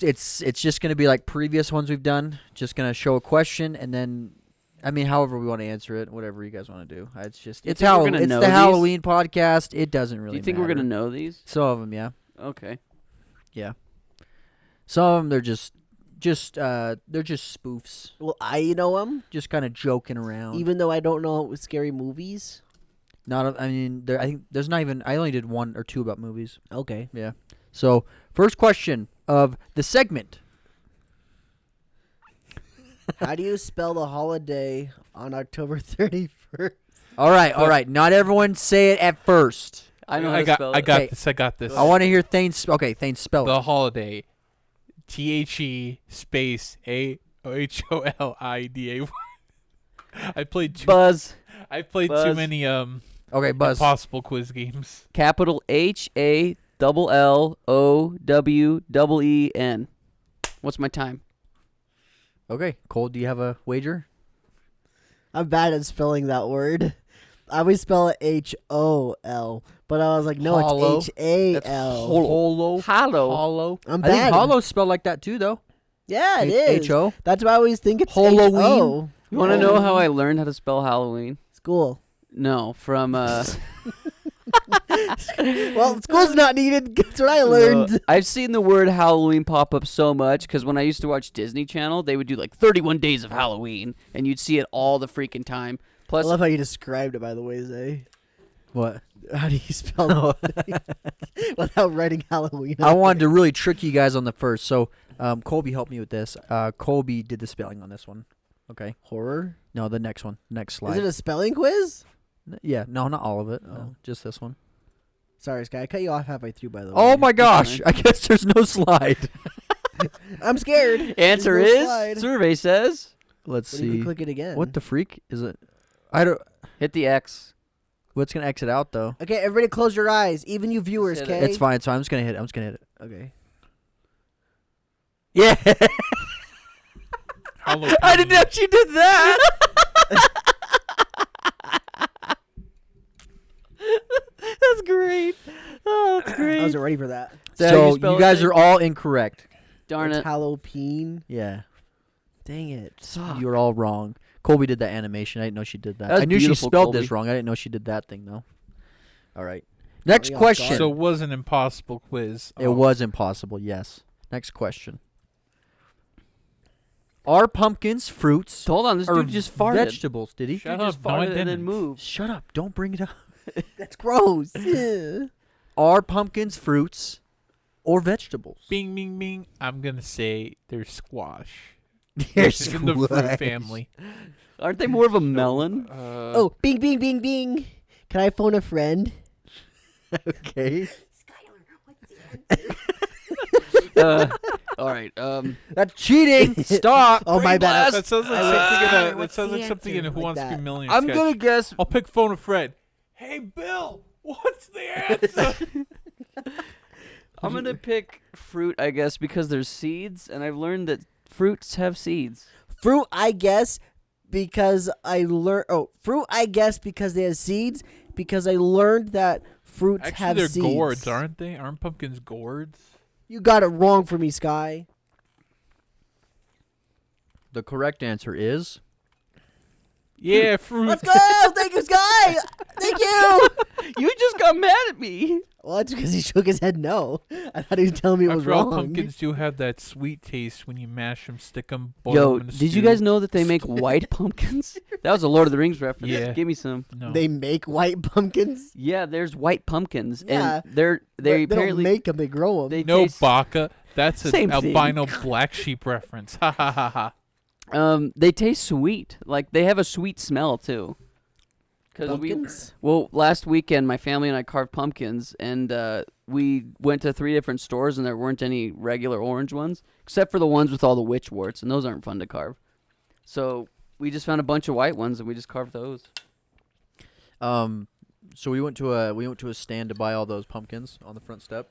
just gonna be like previous ones we've done. Just gonna show a question and then, I mean, however we want to answer it, whatever you guys want to do. It's just You it's think we're Halloween. gonna It's know the these? Halloween podcast. It doesn't really. Do you think matter. we're gonna know these? Some of them, yeah. Okay. Some of them they're just spoofs. Well, I know them, Just kind of joking around. even though I don't know scary movies. I mean, I think there's not even. I only did 1 or 2 about movies. Okay. Yeah. So first question of the segment. How do you spell the holiday on October 31st? All right. Not everyone say it at first. I know how I to got. spell I it. got Okay. this. I got this. I want to hear Thayne. Okay, Thayne, spell The it. holiday. THE space AHOLIDA. I played too. Buzz. I played too Buzz. many Okay, Buzz. impossible quiz games. Capital HALLOWEEN. What's my time? Okay, Cole, do you have a wager? I'm bad at spelling that word. I always spell it H-O-L, but I was like, no, Hollow. it's H-A-L. Hollow. Hollow. Hollow. I'm I think bad. hollow's spelled like that too, though. Yeah, it is. H-O. That's why I always think it's Halloween? H-O. You want to know how I learned how to spell Halloween? School. No, from Well, school's not needed. That's what I learned. I've seen the word Halloween pop up so much because when I used to watch Disney Channel, they would do like 31 days of Halloween, and you'd see it all the freaking time. I Plus, love how you described it, by the way, Zay. What? How do you spell it without writing Halloween? I wanted to really trick you guys on the first. So, Colby helped me with this. Colby did the spelling on this one. Okay. Horror? No, the next one. Next slide. Is it a spelling quiz? Yeah. No, not all of it. Oh. No, just this one. Sorry, Sky. I cut you off halfway through, by the way. Oh my gosh! fine. I guess there's no slide. I'm scared. answer There's no is slide. survey says Let's But you see. can click it again. What the freak is it? I don't. hit the X. What's gonna exit out though? Okay, everybody close your eyes. Even you viewers, Said it. okay? It's fine. So I'm just gonna hit it. Okay. Yeah. Halloween. I didn't know she did that. That's great. Oh, that's I great. wasn't ready for that. So So you spell you it, guys Jake? are all incorrect. Darn It's it. Halloween. Yeah. Dang it. Suck. You're all wrong. Colby did that animation. I didn't know she did that. That was I knew she beautiful, spelled this Colby. wrong. I didn't know she did that thing though. All right. Next me off question. guard. So it was an impossible quiz. It was impossible. Yes. Next question. Are pumpkins fruits Hold on, this or dude just farted. vegetables? Did he? He Shut just up. No, I farted and then didn't. moved. Shut up! Don't bring it up. That's gross. Yeah. Are pumpkins fruits or vegetables? Bing, bing, bing. I'm gonna say they're squash. Yes, It's in the fruit family. Aren't they more of a melon? Oh, bing, bing, bing, bing. Can I phone a friend? Okay. All right. That's cheating. Stop. Oh, my bad. That sounds like I went, something in "Sorry, a, that what's sounds the like something in answer?" Who Like Wants to Be that. a Millionaire. I'm sketch. gonna guess. I'll pick phone a friend. Hey Bill, what's the answer? I'm gonna pick fruit, I guess, because there's seeds, and I've learned that fruits have seeds. Fruit, I guess, because I learned. Oh, fruit, I guess, because they have seeds. Because I learned that fruits Actually, have they're seeds. gourds, aren't they? Aren't pumpkins gourds? You got it wrong for me, Sky. The correct answer is Yeah, fruit. Let's go! Thank you, Sky! Thank you! You just got mad at me. Well, that's because he shook his head no. I thought he was telling me it was After all, wrong. pumpkins do have that sweet taste when you mash them, stick them, Yo, did you guys know that they make white pumpkins? That was a Lord of the Rings reference. Yeah. Give me some. No. They make white pumpkins? Yeah, there's white pumpkins, Yeah, and they They apparently don't make them, they grow them. they No, taste, Baka. That's an Same thing. albino black sheep reference. Ha ha ha ha. they taste sweet. Like they have a sweet smell too. Pumpkins? Well, last weekend my family and I carved pumpkins, and we went to 3 different stores, and there weren't any regular orange ones, except for the ones with all the witch warts, and those aren't fun to carve. So we just found a bunch of white ones, and we just carved those. So we went to a stand to buy all those pumpkins on the front step,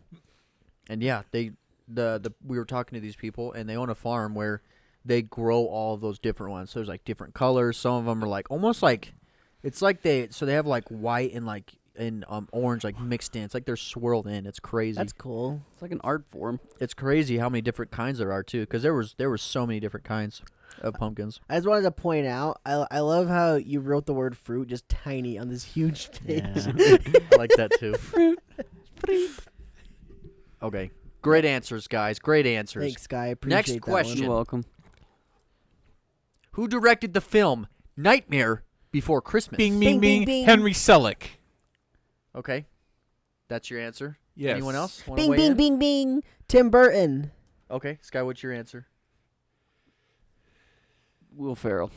and yeah, we were talking to these people, and they own a farm where they grow all of those different ones. So there's like different colors. Some of them are like almost like it's like they have like white and orange like mixed in. It's like they're swirled in. It's crazy. That's cool. It's like an art form. It's crazy how many different kinds there are too, because there was so many different kinds of pumpkins. I just wanted to point out, I love how you wrote the word fruit just tiny on this huge page. Yeah. I like that too. Fruit. Okay. Great answers, guys. Great answers. Thanks, Guy. I appreciate Next that question. You're welcome. Who directed the film Nightmare Before Christmas? Bing, Bing, bing, bing, bing. bing. Henry Selick. Okay. That's your answer? Yes. Anyone else? One. Wanna Bing, weigh bing, in? bing, bing. Tim Burton. Okay. Sky, what's your answer? Will Ferrell.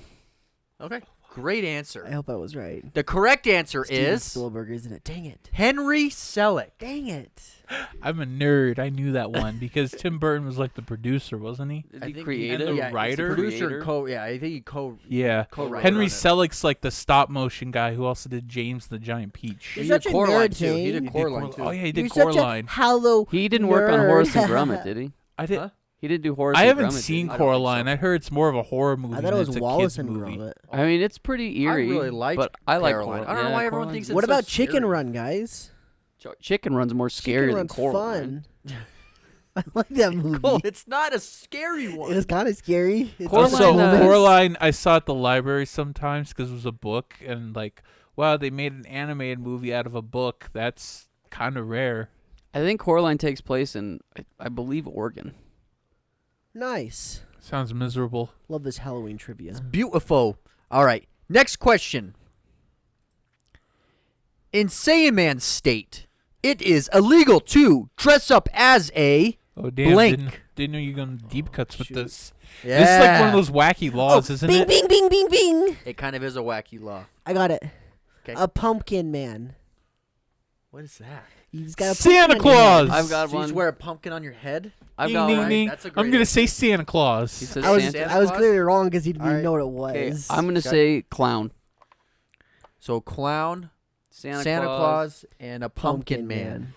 Okay. Great I answer. hope I was right. The correct answer Steven is Spielberg, isn't it? Dang it. Henry Selick. Dang it. I'm a nerd. I knew that one because Tim Burton was like the producer, wasn't he? Is I he think creative? and the yeah, he's writer? producer, Creator? I think he Yeah. co-wrote Henry on it. Selick's like the stop motion guy who also did James the Giant Peach. You're He did such a Coraline nerd, too. He Thayne. did He did Coraline too. Oh yeah, he did You're such a Coraline. hollow He didn't work on nerd. Horace and Gromit, did he? I did. Huh? He didn't do Horace I and haven't Gromit, seen did he? Coraline. I heard it's more of a horror movie. I thought it than was it's a Wallace kids and movie. Gromit. I mean, it's pretty eerie. really liked but I like Coraline. Coraline. I don't know Yeah, why everyone Coraline's- thinks it's What so about Chicken scary. Run, guys? Chicken Run's more scary Chicken than Run's Coraline. fun. I like that movie. Cole, it's not a scary It one. was kind of scary. It's Coraline, Also, uh, Coraline, I saw at the library sometimes because it was a book, and like, wow, they made an animated movie out of a book. That's kind of rare. I think Coraline takes place in, I believe, Oregon. nice. Sounds miserable. Love this Halloween trivia. Beautiful. All right. Next question. In SAIYANMAN'S state, it is illegal to dress up as a Oh damn! Blank. Didn't know you were going deep cuts with Shoot. this. yeah. This is like one of those wacky laws, isn't bing, it? bing, bing, bing, bing. It kind of is a wacky law. I got it. 'Kay. A pumpkin man. What is that? You just got a Santa pumpkin on your head. Claus! I've got So you one. just wear a pumpkin on your head? I've Ding, got ding, one. ding. That's a great I'm gonna answer. say Santa Claus. He says I was Santa. I was Claus? clearly wrong because he didn't All even right. know what it Okay, was. I'm gonna Okay. say clown. So clown, Santa Claus, and a pumpkin man.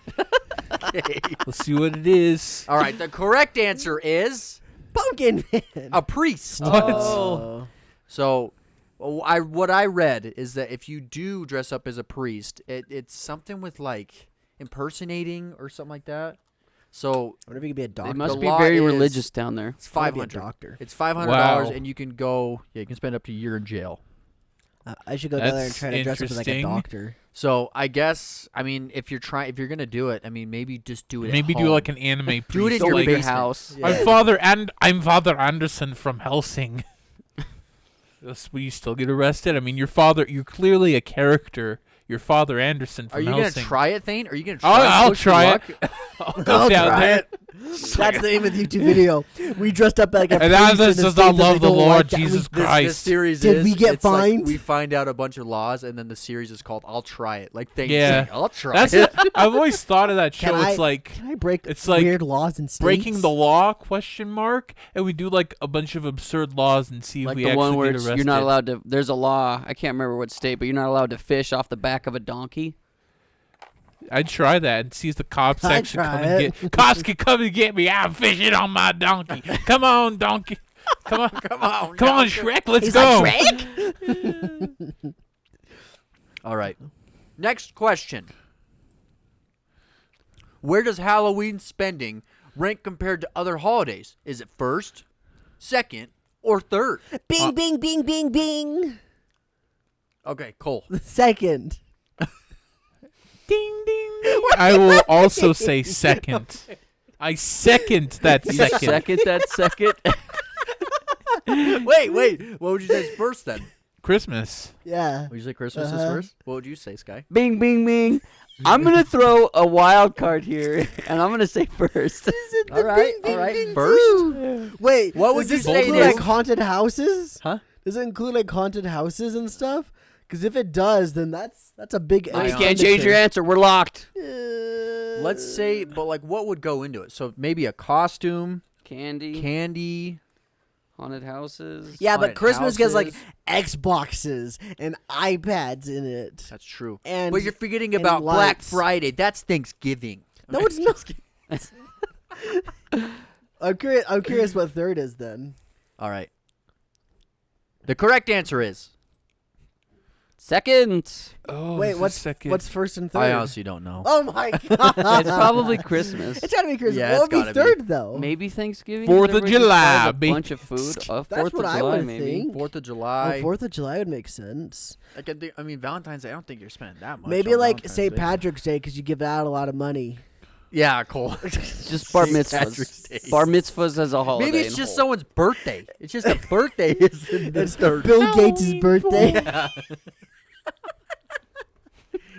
Okay. Let's see what it is. All right. The correct answer is Pumpkin man. a priest. What? Oh. So, what I read is that if you do dress up as a priest, it's something with like impersonating or something like that. So I wonder if you could be a doctor. They must The be law very is- religious down there. it's I wanna be a 500. doctor. It's $500, Wow. and you can go. Yeah, you can spend up to a year in jail. I should go down there and That's try to dress up as like a interesting. doctor. So I guess if you're gonna do it, I mean maybe just do it. at Maybe do home. like an anime priest. Do it in Don't your leave like, your basement. house. Yeah. I'm Father Anderson from Helsing. Will you still get arrested? I mean, you're clearly a character. You're Father Anderson from Are you Helsing. gonna try it, Thayne? Are you gonna try? I'll push your try it. luck? I'll go I'll down try there. it. That's the name of the YouTube video. We dressed up like a And priest that in the says, state I that they love the don't Lord like that. Jesus This Christ. series Did is. we get it's like fined? we find out a bunch of laws, and then the series is called "I'll Try It." Like Thayne Yeah. saying, "I'll try That's it." I've always thought of that Can show. I- It's like Can I break It's like weird laws and states? breaking the law ? And we do like a bunch of absurd laws and see Like if we the actually one where get it's, arrested. you're not allowed to. There's a law. I can't remember what state, but you're not allowed to fish off the back of a donkey. I'd try that and see if the cops I'd actually come try and it. get. Cops can come and get me. I'm fishing on my donkey. Come on, donkey. Come on, Come on, come on, donkey. Shrek. Let's He's go. like, Shrek? All right. Next question. Where does Halloween spending Rank compared to other holidays. Is it first, second, or third? Bing, bing, bing, bing, bing. Okay, Cole. Second. Ding, ding, ding. I will also say second. I second that You second. second that second. Wait. What would you say is first then? Christmas. Yeah. Would you say Christmas is Uh-huh. first? What would you say, Sky? Bing, bing, bing. I'm gonna throw a wild card here, and I'm gonna say first. All right. First? Wait, What would does you this say it include is? like haunted houses? Huh? Does it include like haunted houses and stuff? Because if it does, then that's a big. You can't expenditure. change your answer. We're locked. Let's say, but like, what would go into it? So maybe a costume, Candy, haunted houses. Yeah, but haunted Christmas gets like houses. Xboxes and iPads in it. That's true. And But you're forgetting and about Black lights. Friday. That's Thanksgiving. No, it's not. I'm curious what third is then. All right. The correct answer is. Second. Oh, Wait, this is what's second. first and third? I honestly don't know. Oh my god! It's probably Christmas. It's gotta be Christmas. Yeah, What it's would be gotta be. third though? Maybe Thanksgiving. 4th of Everybody just July, buys a baby. bunch of food. That's 4th of what I July, would maybe. think. 4th of July. 4th of July would make sense. I mean, Valentine's Day, I don't think you're spending that much. Maybe on like Valentine's St. Day. Patrick's Day because you give out a lot of money. Yeah, Cole. Just bar St. Patrick's mitzvahs. Day. Bar mitzvahs as a holiday. Maybe it's in just whole. someone's birthday. It's just a birthday. It's Bill Gates' birthday. Yeah.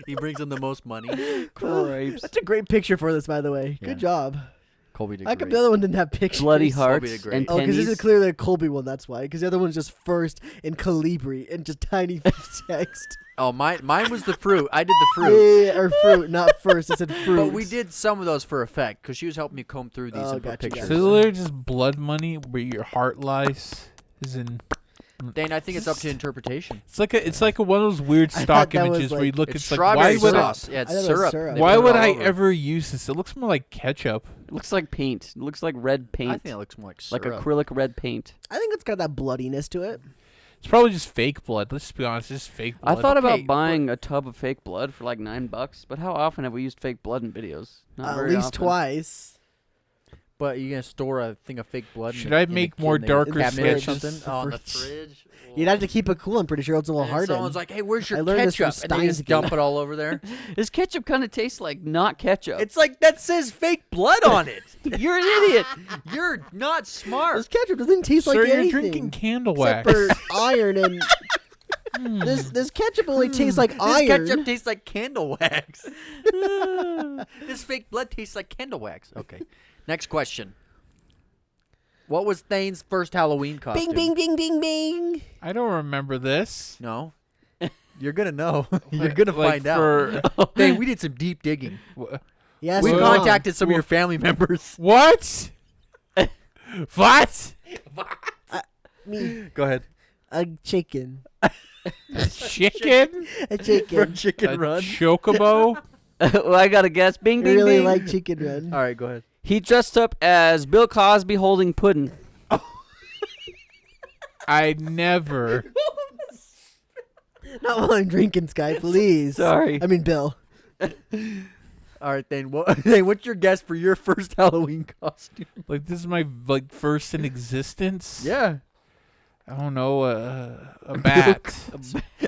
He brings in the most money. Cripes. That's a great picture for this, by the way. Yeah. Good job. Colby did How come great. the other one didn't have pictures? Bloody Colby hearts did great. and Oh, because pennies. this is clearly a Colby one. That's why. Because the other one's just first in Calibri and just tiny text. Oh, mine was the fruit. I did the fruit. Yeah, or fruit, not first. It said fruit. But we did some of those for effect because she was helping me comb through these Oh, and put gotcha, pictures. So it's literally just blood money where your heart lies. Is in. Dane, I think it's up to interpretation. It's like one of those weird I thought stock that was images where you like- look. It's It's like why strawberry would sauce. Yeah, I it's thought it was syrup. syrup. They why put it would all I over. ever use this? It looks more like ketchup. It looks like paint. It looks like red I paint. think it looks more like Like syrup. acrylic red paint. I think it's got that bloodiness to it. It's probably just fake blood. Let's just be honest, it's just fake I blood. thought Okay, about buying a tub of fake blood for like $9, but how often have we used fake blood in videos? Not At very least often. twice. But you gonna store a thing of fake blood? Should in the, I in the- make in more the darker cabinet or sketches? something? Oh, in the Fridge. fridge. You'd have to keep it cool. I'm pretty sure it's a little And hard. someone's like, "Hey, where's I your learned this from ketchup?" And they just Steinsky. dump it all over there. This ketchup kind of tastes like not ketchup. It's like that says fake blood on it. You're an idiot. You're not This smart. ketchup doesn't taste Sir, like you're anything. drinking candle except wax. for iron and this ketchup only tastes like This iron. ketchup tastes like candle wax. This fake blood tastes like candle wax. Okay. Next question. What was Thane's first Halloween costume? Bing, bing, bing, bing, bing. I don't remember this. No. You're gonna know. You're gonna Like find out. for Thane, we did some deep digging. Yes, We Whoa. contacted some of your family members. what? What? me Go ahead. a chicken, Chicken? a chicken. From Chicken A Run. chocobo? Well, I got to guess. Bing, I bing, really bing. like chicken run. All right, go ahead. He dressed up as Bill Cosby holding pudding. I never. Not while I'm drinking, Sky, please. Sorry. I mean, Bill. All right, Thane. Thane, what's your guess for your first Halloween costume? Like this is my first in existence. Yeah. I don't know. A bat.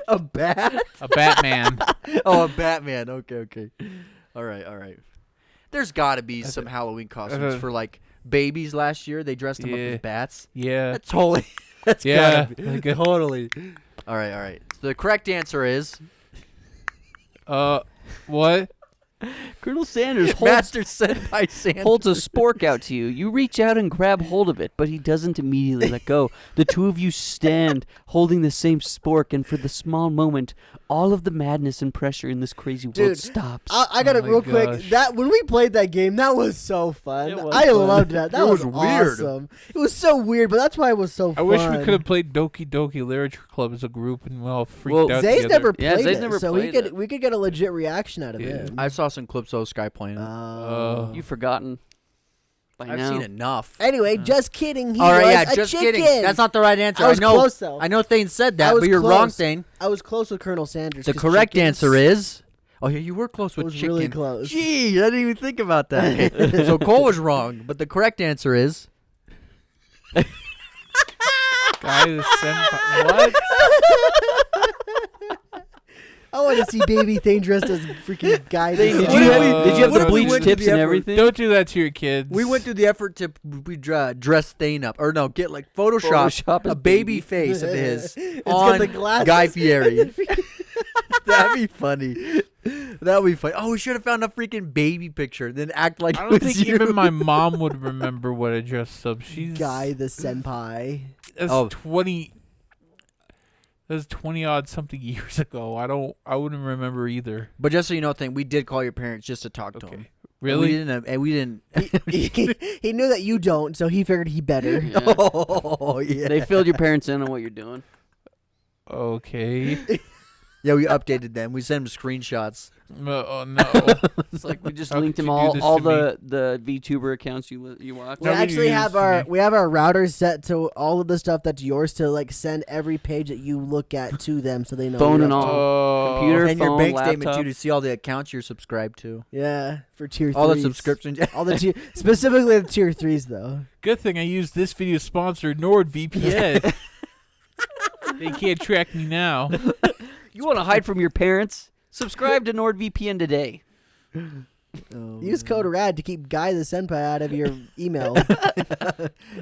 A bat? A Batman. Oh, a Batman. Okay. All right. There's got to be some Halloween costumes for like babies last year. They dressed them up Yeah. as bats. Yeah. That's totally. That's Yeah, gotta be. like a- Totally. All right. So the correct answer is What? Colonel Sanders holds, Master Senpai Sanders. holds a spork out to you. You reach out and grab hold of it, but he doesn't immediately let go. The two of you stand holding the same spork, and for the small moment, all of the madness and pressure in this crazy world Dude, stops. I got Oh it my real quick. gosh. That when we played that game, that was so fun. It was I fun. loved that. That It was, was weird. awesome. It was so weird, but that's why it was so I fun. wish we could have played Doki Doki Literature Club as a group and we all freaked Well, out Zay's together. never Yeah, played Zay's it, never so played it. we could get a legit reaction out of Yeah. him. I saw some clips of Sky playing it. You've forgotten by I've now. seen enough. Anyway, just kidding. He All right, was yeah, a just chicken. kidding. That's not the right answer. I was know. close though. I know Thane said I that, was but you're wrong, close. Thane. I was close with Colonel Sanders. The 'cause correct chickens- answer is Oh yeah, you were close It with was chicken. really close. Gee, I didn't even think about that. Okay. So Cole was wrong, but the correct answer is Guy the senpai. What? I want to see baby Thayne dressed as freaking guy. Thayne, this did What you if we- have, did you have what the if we bleach went to tips the and effort- everything? Don't do that to your kids. we went through the effort to dress Thayne up, or no, get like Photoshop as a baby face of his It's got on the glasses. Guy Fieri. That'd be funny. That'd be funny. Oh, we should have found a freaking baby picture, then act like I it don't was think you. even my mom would remember what I dressed up. She's Guy the senpai. That's Oh. 20. That was 20 odd something years ago. I wouldn't remember either. But just so you know, Thing, we did call your parents just to talk to Okay. them. Really? And we didn't. He knew that you don't, so he figured he better. Yeah. Oh yeah. They filled your parents in on what you're doing. Okay. Yeah, we updated them. We sent them screenshots. Oh no. It's like we just How linked could them you do all this to the VTuber accounts you watch. We Nobody actually uses have our me. we have our routers set to all of the stuff that's yours to like send every page that you look at to them, so they know. Phone you're and up to- all. Computer, And your phone, bank statement laptop. too, to see all the accounts you're subscribed to. Yeah, for tier All the threes. subscriptions. All the tier, specifically the tier 3s though. Good thing I used this video sponsor NordVPN. They can't track me now. You want to hide from your parents? Subscribe to NordVPN today. Use code RAD to keep Guy the senpai out of your email.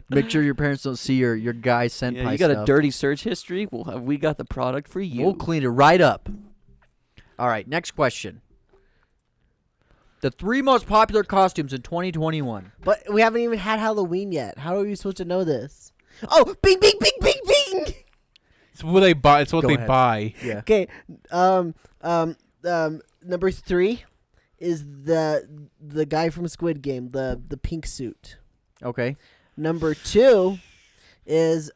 Make sure your parents don't see your Guy senpai Yeah, you got a stuff. dirty search history? We got the product for you. We'll clean it right up. All right, next question. The 3 most popular costumes in 2021. But we haven't even had Halloween yet. How are you supposed to know this? Oh, bing, bing, bing, bing, bing. It's what they buy. It's what Go they ahead. buy. Yeah. Okay. Number 3 is the guy from Squid Game, the pink suit. Okay. Number 2 is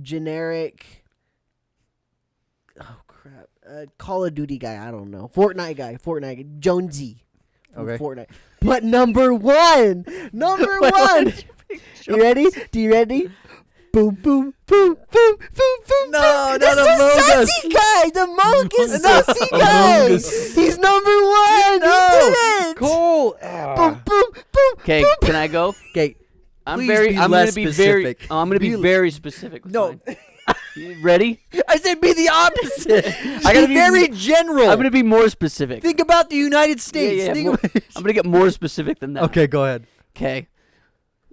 generic. Oh crap! Call of Duty guy. I don't know. Fortnite guy. Jonesy. From Okay. Fortnite. But number 1. Number 1. You ready? Do you ready? Boom, boom, boom, boom, boom, boom. No, boom. not That's Among the Us. sassy guy. The Mogus No. sassy guy. Among Us. He's number 1. No. He did it. Cole. Boom, boom, boom. Okay, boom. can I go? Okay. I'm Please very. be I'm less gonna be very. specific. I'm gonna be Be- very specific. With No. mine. You ready? I said be the opposite. I gotta be be- very general. I'm gonna be more specific. Think about the United States. yeah, Think more- about- I'm gonna get more specific than that. Okay, go ahead. Okay.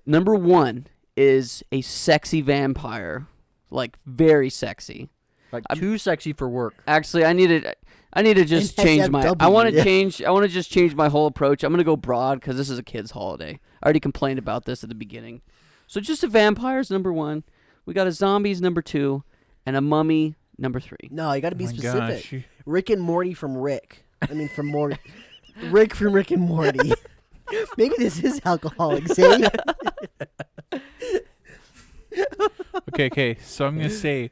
Number 1 is a sexy vampire, like very sexy. Like I'm- too sexy for work. Actually, I need to just An change my. I SFW. want to Yeah. change. I want to just change my whole approach. I'm gonna go broad because this is a kids' holiday. I already complained about this at the beginning. So just a vampire's number 1. We got a zombies number 2, and a mummy number 3. No, you got to be Oh my specific. gosh. Rick and Morty from Rick. I mean, from Morty. Rick from Rick and Morty. Maybe this is alcoholic. See? Okay. So I'm gonna say,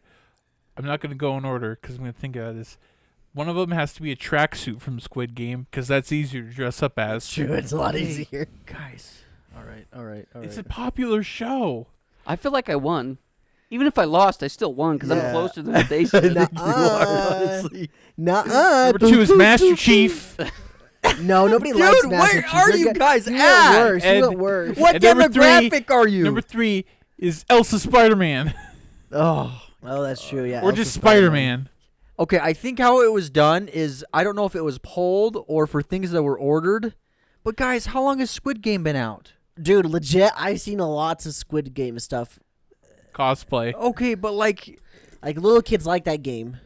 I'm not gonna go in order because I'm gonna think about this. One of them has to be a tracksuit from Squid Game because that's easier to dress up as. True, it's a lot easier. Guys. All right. It's a popular show. I feel like I won. Even if I lost, I still won because Yeah. I'm closer than what they said. honestly. Nuh-uh. Number 2 is Master Chief. No, nobody Dude, likes Master where Chief. are You're you good- guys You at? went worse. You And- went worse. What And number demographic are you? Number 3 is Elsa Spider-Man. Oh, that's true. Yeah. Or Elsa just Spider-Man. Okay, I think how it was done is I don't know if it was polled or for things that were ordered. But guys, how long has Squid Game been out? Dude, legit. I've seen lots of Squid Game stuff. Cosplay. Okay, but like Like little kids like that game.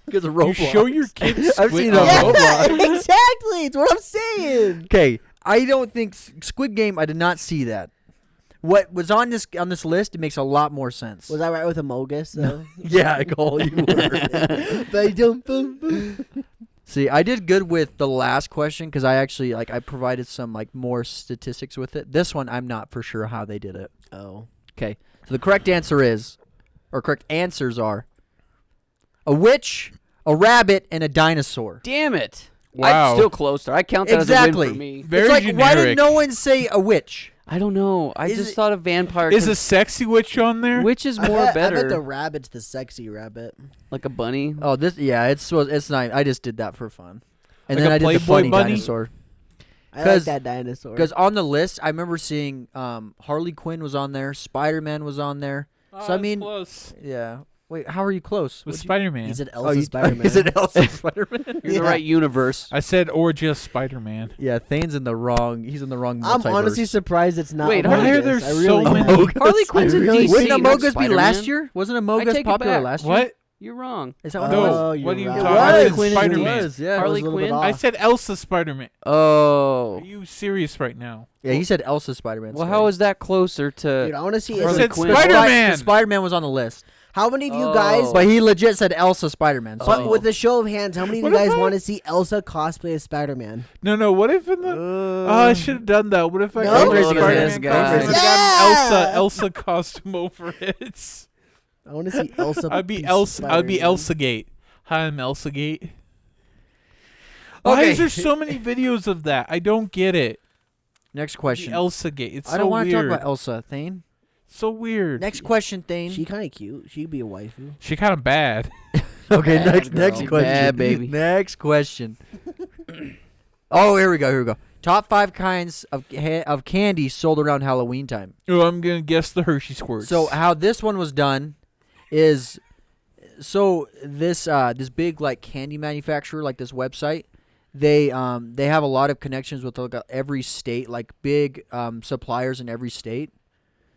because of You Roblox. show your kids I've Squid seen it on Yeah, Roblox. exactly. It's what I'm saying. Okay, I don't think Squid Game. I did not see that. What was on this list? It makes a lot more sense. Was I right with Amogus though? Yeah, Cole, you were. Boom, boom, boom. See, I did good with the last question because I actually I provided some more statistics with it. This one, I'm not for sure how they did it. Oh. Okay, so the correct answers are a witch, a rabbit, and a dinosaur. Damn it! Wow. I'm still closer. I count that as a Exactly. win for me. Very it's like, why did generic. no one say a witch? I don't know. I Is just it- thought of vampire. Is 'cause a sexy witch on there? which is I more bet better? the rabbit's the sexy rabbit. Like a bunny. Oh, it's not. I just did that for fun, and Like then a I did the Playboy funny bunny? dinosaur. I like 'Cause- that dinosaur. Because on the list, I remember seeing Harley Quinn was on there, Spider-Man was on there. Oh, So, I mean- close. Yeah. Wait, how are you close? With What'd you- Spider-Man. He's an Oh, Elsa you- Spider-Man. Is it Elsa Spider-Man? You're in Yeah. the right universe. I said or just Spider-Man. Yeah, Thane's in the wrong. He's in the wrong. I'm multiverse. honestly surprised it's not. Wait, Amogus. why are there I so really many- am. Amogus. Harley Quinn's I in really- DC. Wouldn't not Amogus be Spider-Man. last year? Wasn't I Amogus take it popular back. last year? What? You're wrong. Is that Oh, what it was? No. you're What are you right. talking about? about? It was. Spider-Man. Yeah. I was Harley a little bit Quinn? off. I said Elsa Spider-Man. Oh. Are you serious right now? Yeah, he said Elsa Spider-Man. Well, how is that closer to? Dude, I want to see. I Harley said Quinn. Spider-Man. Spider-Man was on the list, How many of you Oh. guys? but he legit said Elsa Spider-Man. So But with a show of hands, how many of you What guys if I- want to see Elsa cosplay as Spider-Man? No. What if in the? Oh, I should have done that. What if I No? got my Look at Spider-Man this guy. costume? I Yeah. got an Elsa costume over it. I want to see Elsa. I'd be Elsa Gate. Hi, I'm Elsa Gate. Why Okay. is there so many videos of that? I don't get it. next The question. Elsa Gate. It's I don't so want to talk weird. about Elsa, Thane. So weird. Next question, Thane. She kind of cute. She'd be a waifu. She kind of bad. Okay, Bad next girl. question. Bad baby. Next question. Oh, here we go. Top 5 kinds of candy sold around Halloween time. Oh, I'm gonna guess the Hershey squirts. So how this one was done is, this big like candy manufacturer, like this website, they have a lot of connections with like, every state, like big suppliers in every state.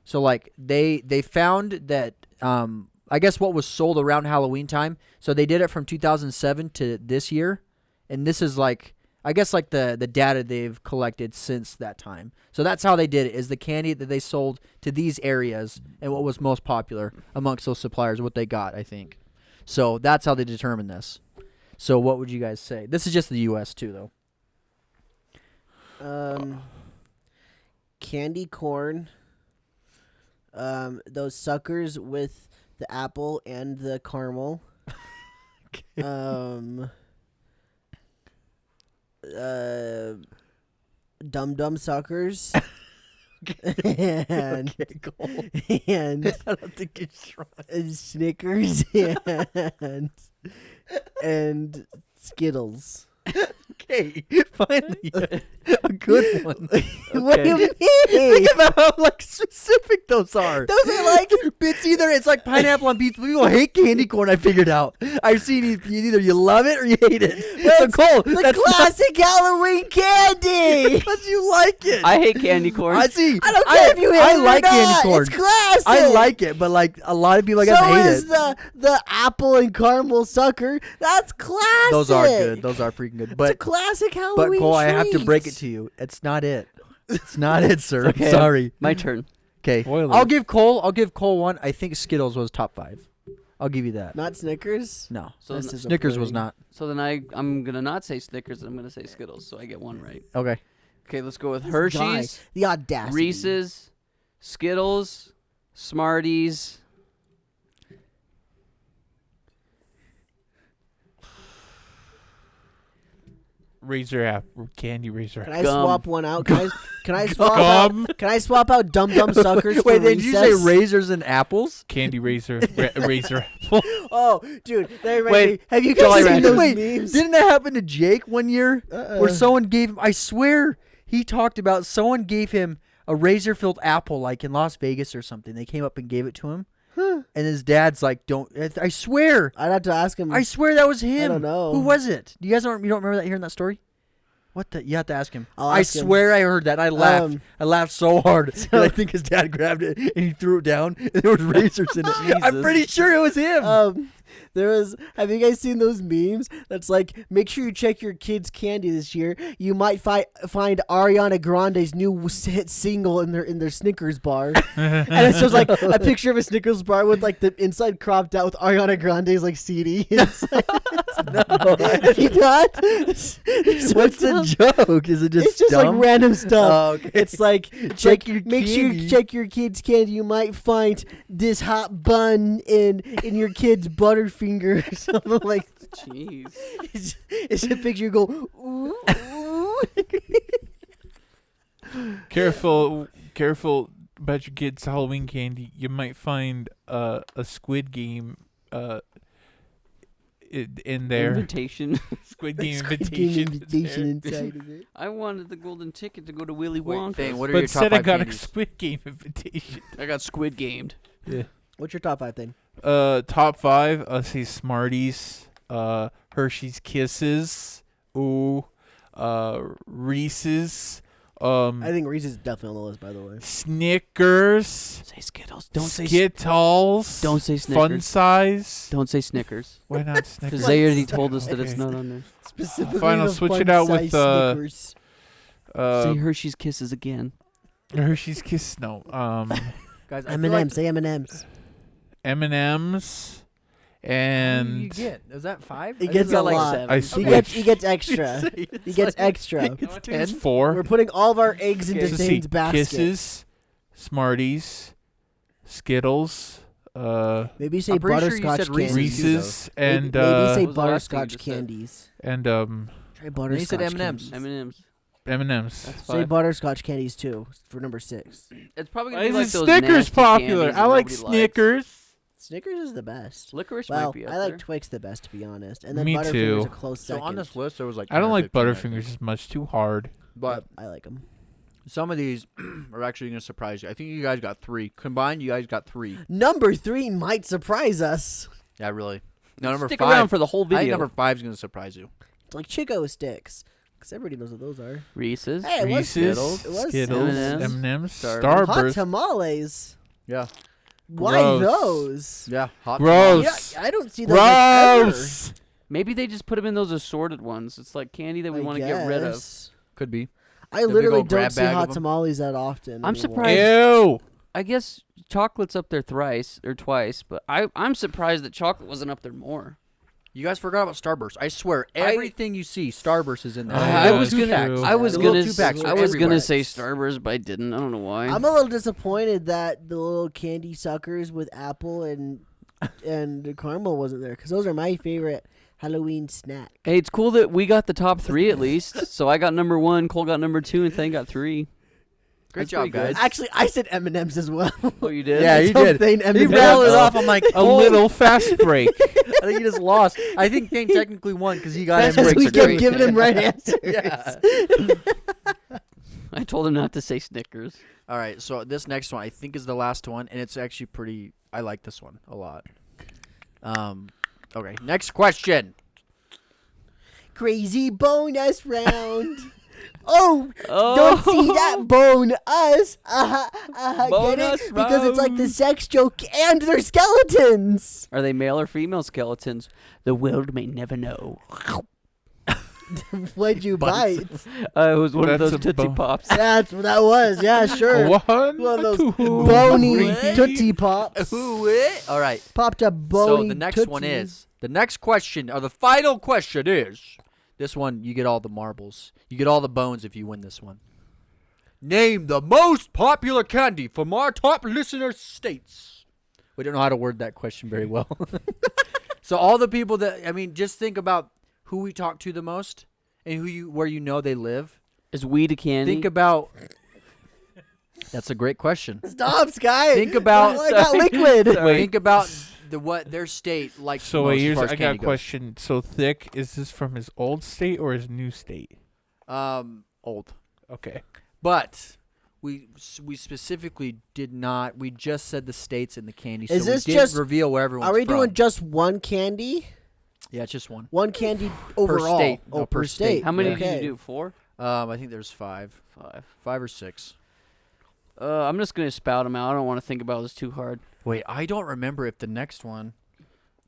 So like they found that I guess what was sold around Halloween time. So they did it from 2007 to this year, and this is like I guess like the data they've collected since that time. So that's how they did it, is the candy that they sold to these areas and what was most popular amongst those suppliers, what they got, I think. So that's how they determined this. So what would you guys say? This is just the U.S. too, though. Candy corn. Those suckers with the apple and the caramel. Dum Dum suckers. And Cool. and I don't think it's right. Snickers and Skittles. Okay, finally a good one. What do you mean? Think about how like specific those are. Those are like It's like pineapple on pizza. People hate candy corn. I figured out. I've seen either you love it or you hate it. So Cole, the that's classic Halloween candy. because you like it. I hate candy corn. I see. I don't care if you hate I it like or candy not. corn. It's classic. I like it, but like a lot of people, I guess, so hate is it. the apple and caramel sucker. That's classic. Those are good. Those are freaking good. It's a But classic Halloween Cole, I have to break it treat. to you. It's not it. It's not it, sir. Okay. Sorry. My turn. Okay. Spoiler. I'll give Cole one. I think Skittles was top 5. I'll give you that. Not Snickers. No. So That's Snickers was disappointing. not. So then I'm gonna not say Snickers. I'm gonna say Skittles. So I get one right. Okay. Okay, let's go with This Hershey's, guy, the audacity. Reese's, Skittles, Smarties. Razor app, candy razor Can app. I Gum. swap one out? Can I swap out? Gum, Can I swap out Dum Dum suckers? Wait, for did you say Recess? razors and apples? candy razor, razor apple. Oh, dude, that reminds Wait, me. Have you Jolly guys seen Ranchers. those Wait, memes? didn't that happen to Jake one year? Uh-uh. Where someone gave him, I swear, he talked about someone gave him a razor-filled apple, like in Las Vegas or something. They came up and gave it to him. Huh. And his dad's like, I swear. I'd have to ask him. I swear that was him. don't know. Who was it? You guys don't remember that hearing that story? What the? You have to ask him. I'll I ask him. swear I heard that. I laughed. I laughed so hard. So- I think his dad grabbed it and he threw it down and there was razors in it. I'm Jesus. pretty sure it was him. There was. Have you guys seen those memes? That's like, make sure you check your kids' candy this year. You might find Ariana Grande's new hit single in their Snickers bar, and it's just like a picture of a Snickers bar with like the inside cropped out with Ariana Grande's like CD. inside. You not? What's the joke? Is it just It's just dumb? like random stuff. Oh, okay. It's like Check your make sure you candy. check your kids' candy. You might find this hot bun in your kid's Butterfinger or something like. Jeez. It's a picture. You go. Ooh, ooh. Careful, careful about your kids' Halloween candy. You might find a Squid Game in there. Invitation. Squid Game Squid Game invitation. invitation inside of it. I wanted the golden ticket to go to Willy Wait, Wonka. Thayne, what are But your top instead, I 5 got candies? a Squid Game invitation. I got Squid Gamed. Yeah. What's your top 5 thing? Top 5. I'll say Smarties. Hershey's Kisses. Ooh. Reese's. I think Reese's is definitely on the list, by the way. Snickers. Say Skittles. Don't say Skittles. Don't say Fun Snickers. size. Don't say Snickers. Why not Because Snickers? they already told us that it's Okay. not on there. Specifically, Fine, I'll the switch it out with, fun-size Snickers. Say Hershey's Kisses again. Hershey's Kiss. No. Guys, I feel M&M's. like Say M&M's. M&M's. How many And do you get? Is that 5? He gets got a like lot. 7. I He switched. gets extra. He gets extra. I think it's 4. We're putting all of our eggs into Okay. Let's see. Thane's basket. Kisses, Smarties, Skittles, Maybe say I'm pretty sure you butterscotch said Reese's. candies. Reese's, Maybe, and maybe say What was the last thing you butterscotch just said? candies. and Try He butterscotch said M&Ms. candies. M&M's. M&M's. That's Say 5. butterscotch candies too for number 6. It's probably Why gonna be is like those Snickers nasty popular? candies I that like nobody likes. Snickers. Snickers is the best. Licorice Well, might be up I like there. Twix the best, to be honest. And then Me Butterfingers too. a close So second. on this list, there was like I don't 10 or like 15, I Butterfingers think. as much. Too hard. But I like them. some of these are actually going to surprise you. I think you guys got 3. Combined, you guys got 3. Number 3 might surprise us. Yeah, really. No, number Stick 5. around for the whole I think video. number 5 is going to surprise you. It's like Chico sticks. Because everybody knows what those are. Reese's. Hey, it was Reese's, Skittles. It was Skittles, M&Ms, M&M's, Starburst. Hot Starburst. tamales. Yeah. Why Gross. those? Yeah. Hot Gross. Yeah, I don't see those like, ever. Gross. Maybe they just put them in those assorted ones. It's like candy that we want to get rid of. guess. Could be. I The big literally old grab don't see bag of hot 'em. tamales that often. I'm anymore. surprised. Ew. I guess chocolate's up there thrice or twice, but I'm surprised that chocolate wasn't up there more. You guys forgot about Starburst. I swear, everything you see, Starburst is in there. I yeah, was true. gonna, I was The little gonna, 2-packs are I was everywhere. gonna say Starburst, but I didn't. I don't know why. I'm a little disappointed that the little candy suckers with apple and caramel wasn't there, because those are my favorite Halloween snack. Hey, it's cool that we got the top 3 at least. So I got number 1, Cole got number 2, and Thayne got 3. Great That's job, pretty good. guys. Actually, I said M&M's as well. Oh, you did? Yeah, you did. Thayne He M&Ms. rattled it off. I'm like, A little fast break. I think he just lost. I think Thayne technically won because he got That's him. because breaks we are kept great. giving him right answers. Yeah. I told him not to say Snickers. All right, so this next one I think is the last one, and it's actually pretty. I like this one a lot. Okay, next question. Crazy bonus round. Oh, Oh, don't see that bone us. Get Bonus it? Because it's like the round. sex joke and they're skeletons. Are they male or female skeletons? The world may never know. What'd you Buns. bite? It was one of That's those a Tootsie bone. Pops. That's what that was. Yeah, sure. One, One of those two, bony three. Tootsie Pops. All right. Popped a bony So the next one Tootsies. is the next question, or the final question is this one. You get all the marbles. You get all the bones if you win this one. Name the most popular candy from our top listener states. We don't know how to word that question very well. So all the people that just think about who we talk to the most and where you know they live. Is weed a candy? Think about. That's a great question. Stop, Sky. Think about. Oh, I got liquid. Think about what their state likes. So most wait, as here's far as I got a candy goes. question. So Thick, is this from his old state or his new state? Old. Okay. But we specifically did not. We just said the states and the candy. Is so this we didn't just- reveal where everyone's Are we from. doing just one candy? Yeah, it's just one. One candy overall. state. Oh, No, per per state. state. How many Okay. did you do? 4? I think there's 5, 5. or 6. I'm just gonna spout them out. I don't want to think about this too hard. Wait, I don't remember if the next one.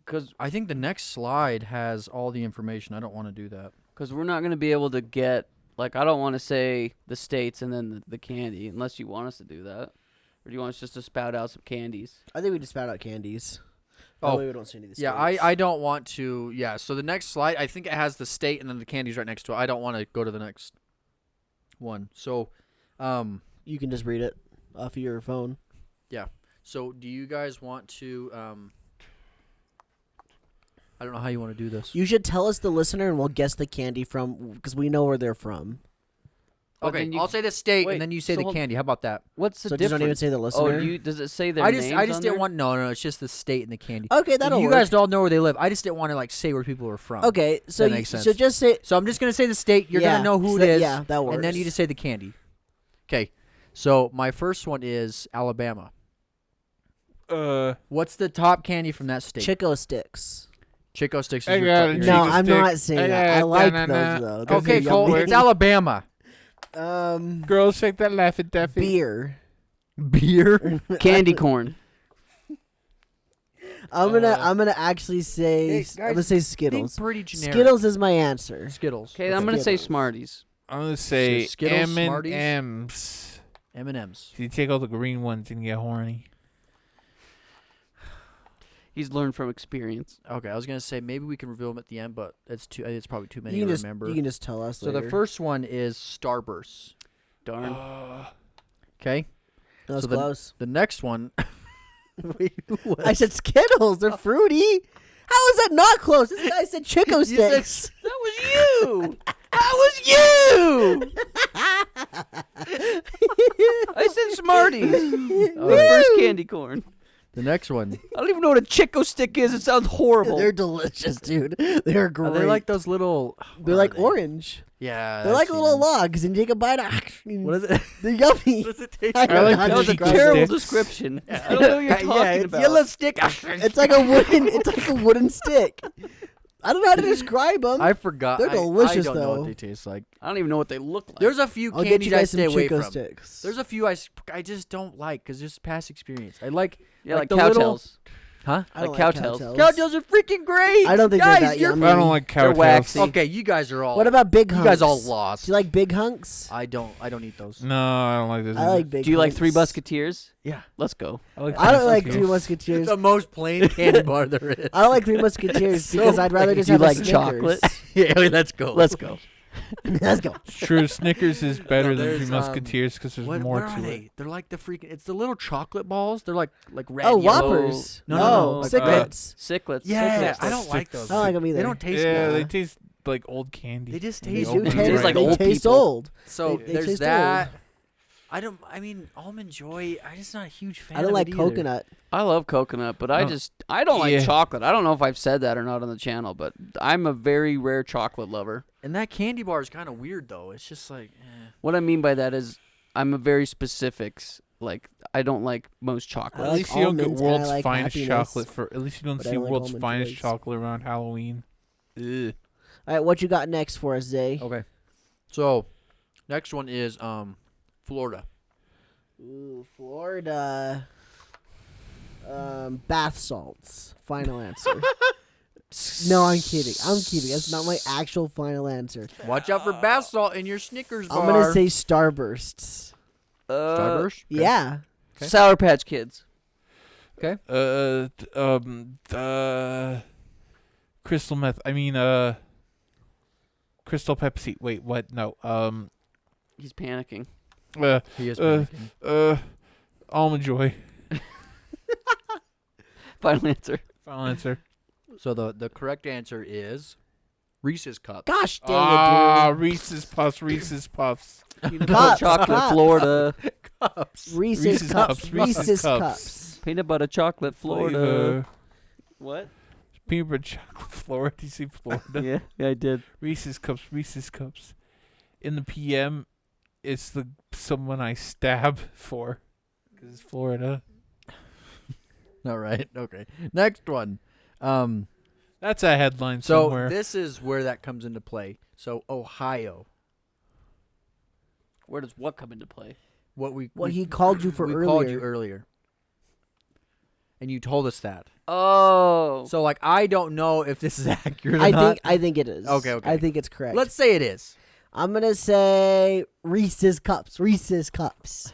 Cause I think the next slide has all the information. I don't want to do that. we're not gonna be able to get like I don't want to say the states and then the candy unless you want us to do that, or do you want us just to spout out some candies? I think we just spout out candies. Oh, That way we don't see any of the Yeah, states. I don't want to. Yeah, so the next slide, I think it has the state and then the candies right next to it. I don't want to go to the next one. So, You can just read it off of your phone. so do you guys want to? I don't know how you want to do this. You should tell us the listener, and we'll guess the candy from, because we know where they're from. But Okay, then you- I'll say the state, wait, and then you say so the hold- candy. How about that? What's the So just difference? don't even say the listener. Oh, does it say their I names just on didn't there? want. No, it's just the state and the candy. Okay, that'll you work. guys don't know where they live. I just didn't want to like say where people are from. Okay, so That makes sense. so just say. So I'm just gonna say the state. You're Yeah, gonna know who so it that- is. yeah, that And then you works. just say the candy. Okay. So my first one is Alabama. What's the top candy from that state? Chico sticks. Chico sticks. I Is got your it. No, Chico I'm stick. not saying that. I like those though. Those Okay, are Cole. yummy. It's Alabama. Girls shake that laugh at Daffy. Beer. Beer. Candy corn. I'm gonna actually say Hey, I'm guys, gonna say Think Skittles. pretty generic. Skittles is my answer. Skittles. Okay, I'm gonna say Skittles. Smarties. I'm gonna say Skittles, Smarties? M&M's. M&M's. So you take all the green ones and get horny. He's learned from experience. Okay, I was gonna say maybe we can reveal them at the end, but it's too. It's probably too many You can to just remember. you can just tell us. So later. the first one is Starburst. Darn. Okay. that was so the- close. The next one. Wait, what? I said Skittles. They're fruity. How is that not close? This guy said Chico said- sticks. That was you. That was you. I said Smarties. The first candy corn. The next one. I don't even know what a Chico stick is. It sounds horrible. They're delicious, dude. They're great. Are they like those little? They're what like are they? orange. Yeah. They're I've like seen little them. logs, and you take a bite. What is it? They're yummy. What does it taste I like? don't like know how the to That was a Chico describe it. terrible sticks. description. I don't know what you're talking yeah, it's about. yellow stick. It's like a wooden. It's like a wooden stick. I don't know how to describe them. I forgot. They're I delicious, don't know though. what they taste like. I don't even know what they look like. There's a few I'll get candies you I guys stay some away Chico from. sticks. There's a few I just don't like because just past experience. I like. yeah, like the little- cowtails. Huh? I don't like cowtails. Cowtails are freaking great. I don't think guys, they're that you're yummy. I don't like They're cowtails. waxy. Okay, you guys are all. What about big you hunks? guys all lost? Do you like big hunks? I don't eat those. No, I don't like this. I like big. Do you like hunks. Three Musketeers? Yeah. Let's go. I don't like Three Three Musketeers. The most plain candy bar there is. I don't like Three Musketeers So because I'd rather plain. just Do you have a like Snickers. chocolate? Yeah, let's go. Let's go. Let's go. True, Snickers is better than there's, Three Musketeers because there's What more are to they? it. They're like the freaking. It's the little chocolate balls. They're like red. Oh, yellow. Whoppers. No, No, like, Cichlids. Cichlets. Yeah, Cichlets. I don't like those. I don't like them either. They don't taste Yeah, good. they taste like old candy. They just They taste. do open taste Tastes like they old taste people. old. So They there's taste that. I mean, Almond Joy. I'm just not a huge fan. I don't of like it either. coconut. I love coconut, but I No. don't like Yeah. chocolate. I don't know if I've said that or not on the channel, but I'm a very rare chocolate lover. And that candy bar is kind of weird though. It's just like. What I mean by that is I'm a very specifics. Like I don't like most I chocolate. At like least you don't get almonds and I world's like finest happiness, chocolate for. At least you don't but I see don't like world's almond finest joys. chocolate around Halloween. Ugh. All right, what you got next for us, Zay? Okay. So, next one is Florida. Ooh, Florida. Bath salts. Final answer. No, I'm kidding. I'm kidding. That's not my actual final answer. Watch out for bath salt in your Snickers bar. I'm gonna say Starbursts. Starburst. Okay. Yeah. Okay. Sour Patch Kids. Crystal meth. I mean, Crystal Pepsi. Wait, what? No. He's panicking. He is panicking. Almond Joy. Final answer. Final answer. So the correct answer is Reese's Cups. Gosh dang Ah, it, dude. Reese's Puffs. Reese's Puffs. Peanut Cups, butter chocolate cups. Florida. Cups. Reese's, Reese's cups. Cups, Reese's Reese's cups. Cups. Peanut butter chocolate Florida. Flavor. What? Peanut butter chocolate Florida. Do you see Florida? Yeah, I did. Reese's Cups. Reese's Cups. In the PM, it's the someone I stab for. Because it's Florida. All right. Okay. Next one. That's a headline So somewhere. this is where that comes into play. So Ohio. Where does what come into play? What we What he called you for we earlier. called you earlier. And you told us that. Oh. So like I don't know if this is accurate or I not. think it is. Okay. I think it's correct. Let's say it is. I'm gonna say Reese's cups. Reese's cups.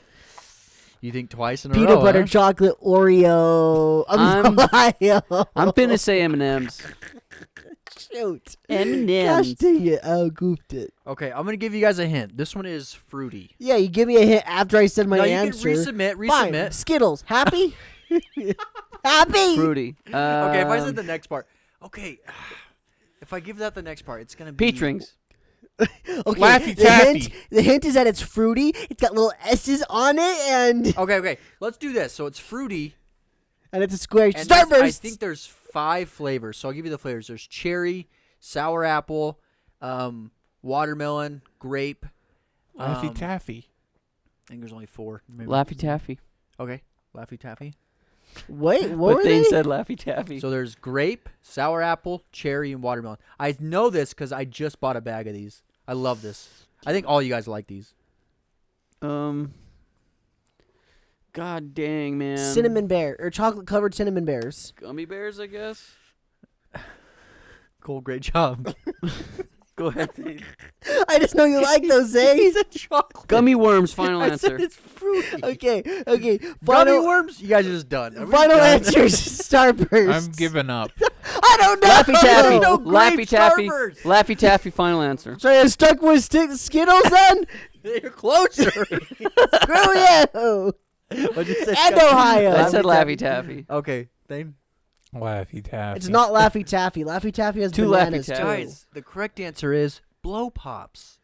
You think twice in a Peanut row? butter huh? chocolate Oreo. I'm Ohio. I'm finna say M&M's. Shoot. Gosh M&M's. dang it. I goofed it. Okay, I'm gonna give you guys a hint. This one is fruity. Yeah, you give me a hint after I said my no, answer. you can resubmit. Fine. Skittles. Happy? Happy? Fruity. Okay, if I said the next part. Okay. If I give that the next part, it's gonna be Peach rings. Okay, Laffy the Taffy. the hint is that it's fruity. It's got little S's on it, and Okay. Let's do this. So it's fruity. it's a square. And Starburst. I think there's 5 flavors. So I'll give you the flavors. There's cherry, sour apple, watermelon, grape. Laffy Taffy. I think there's only 4. Maybe. Laffy Taffy. Okay. Laffy Taffy. Wait, what But were Thayne they? said Laffy Taffy. So there's grape, sour apple, cherry, and watermelon. I know this because I just bought a bag of these. I love this. I think all you guys like these. God dang, man. Cinnamon bear or chocolate covered cinnamon bears. Gummy bears, I guess. Cool, great job. Go ahead. Thayne. I just know you like those, eh? He's a chocolate. Gummy worms. Final I answer. said it's fruity. Okay. Gummy Final, worms? You guys are just done. Are we final done? answer is Starburst. I'm giving up. I don't know. Laffy Taffy. No Laffy grape Taffy. Starburst. Laffy Taffy. Final answer. So you're stuck with Skittles then? You're closer. Screw you. What'd you say? And Ohio. I said Laffy Taffy. Okay, Thayne. Laffy Taffy. It's not Laffy Taffy. Laffy Taffy has 2 bananas Laffy too. Taffy. Guys, the correct answer is blow pops.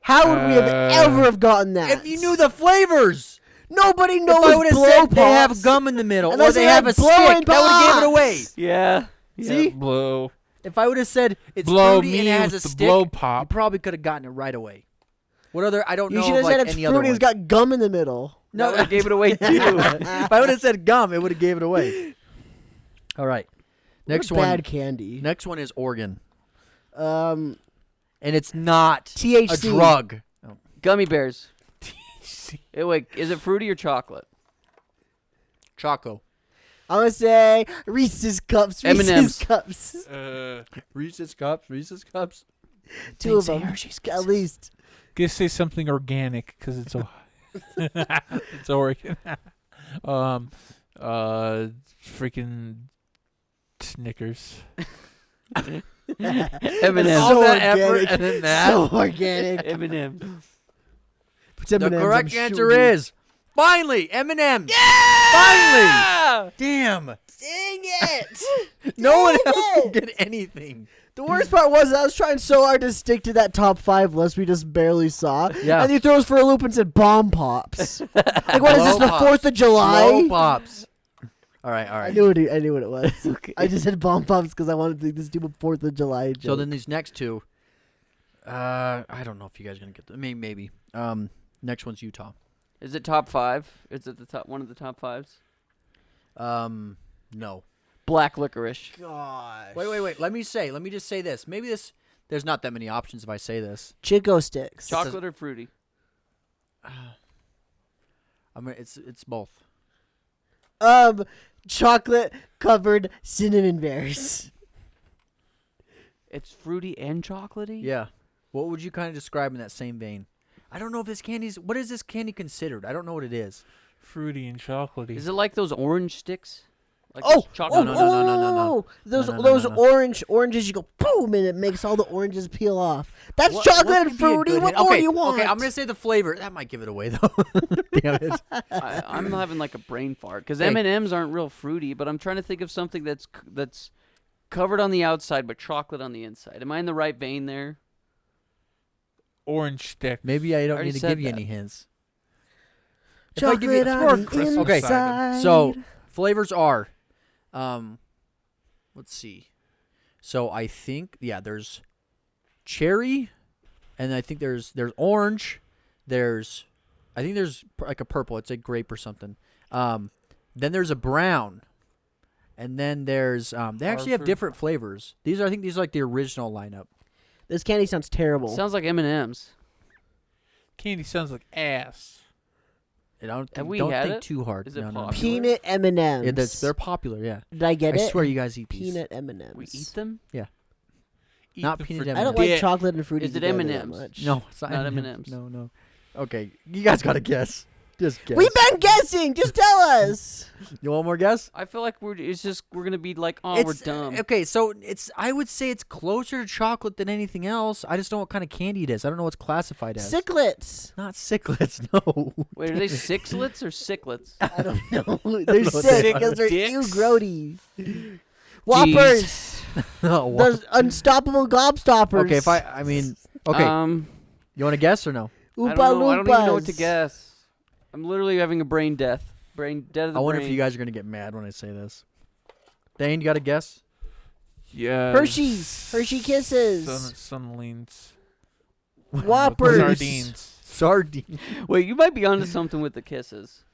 How would we have ever have gotten that? If you knew the flavors. Nobody If knows I would have blow said they have pops. gum in the middle, or Unless they they have had a blowing stick, that would have gave it away. pops. Yeah. See? Blow. If I would have said it's Blow fruity and me it has a with the stick, blow you pop. probably could have gotten it right away. What other? I don't You know. should of, have like, said it's any other fruity. It's ones. got gum in the middle. No, I gave it away too. If I would have said gum, it would have gave it away. All right. Next What a one. bad candy. Next one is Oregon, Um, and it's not THC. a drug. Gummy bears. Hey, wait, is it fruity or chocolate? Choco. I'm gonna say Reese's Cups. Reese's M&M's. Cups. Reese's Cups. Reese's Cups. 2 of say them, Hershey's at least. Gonna say something organic because it's it's Oregon. Freaking Snickers. M&M's. All that organic. effort and then that. So organic. M&M's. Puts The M&Ms, correct I'm answer sure. is finally M&M's. Ah! Finally. Damn. Dang it! No one Dang else it. can get anything. The worst part was I was trying so hard to stick to that top 5 list we just barely saw. Yeah. And he throws for a loop and said bomb pops. Like what is this, Blow the pops. 4th of July? Blow pops. All right. I knew what it was. Okay. I just said bomb pops because I wanted to do a 4th of July joke. So then these next two, I don't know if you guys are gonna get them. Maybe. Next one's Utah. Is it top 5? Is it the top one of the top 5s? No. Black licorice. Gosh. Wait. Let me just say this. Maybe this. There's not that many options if I say this. Chico sticks. Chocolate or fruity? It's both. Chocolate covered cinnamon bears. It's fruity and chocolatey? Yeah. What would you kind of describe in that same vein? I don't know if this candy's. What is this candy considered? I don't know what it is. Fruity and chocolatey. Is it like those orange sticks? Like Oh, those chocolate no. Those No. oranges you go boom and it makes all the oranges peel off. That's What chocolate could and be a fruity. good What hint? more do you want? Okay, I'm gonna say the flavor. That might give it away though. Damn it. I'm having like a brain fart because Hey. M&Ms aren't real fruity, but I'm trying to think of something that's covered on the outside but chocolate on the inside. Am I in the right vein there? Orange stick. Maybe I don't already need to said give you that. any hints. If I give you- Chocolate it's on more the Christmas Okay, inside. so flavors are, let's see. So I think there's cherry, and I think there's orange. I think there's like a purple. It's a grape or something. Then there's a brown, and then there's they actually have Harford. different flavors. I think these are like the original lineup. This candy sounds terrible. Sounds like M&Ms. Candy sounds like ass. I don't Have we don't had think it? too hard. Is it no. popular? Peanut M&Ms. Yeah, they're popular. Yeah, Did I get I it? swear you guys eat these. Peanut M&Ms. We eat them? Eat Not them peanut for M&Ms. I don't Yeah. like chocolate and fruity Is it together that M&Ms? much. No, it's not Not M&Ms. M&Ms. No. Okay, you guys gotta guess. Just guess. We've been guessing. Just tell us. You want more guess? I feel like we're gonna be like, oh, we're dumb. Okay, so I would say it's closer to chocolate than anything else. I just don't know what kind of candy it is. I don't know what's classified as. Ciclets. Not ciclets, no. Wait, are they sixlets or sicklets? I don't know. They're know what sick they because are. they're Dicks? ew grody. Whoppers. No, what? Those unstoppable gobstoppers. Okay, I mean, Okay. You want to guess or no? Oompa I don't know. I don't even know what to Loompas. guess. I'm literally having a brain death. Brain dead of the I wonder brain. if you guys are gonna get mad when I say this. Thayne, you got a guess? Yeah. Hershey's. Hershey Kisses. Sunleans. Whoppers. Sardines. Sardine. Wait, you might be onto something with the kisses.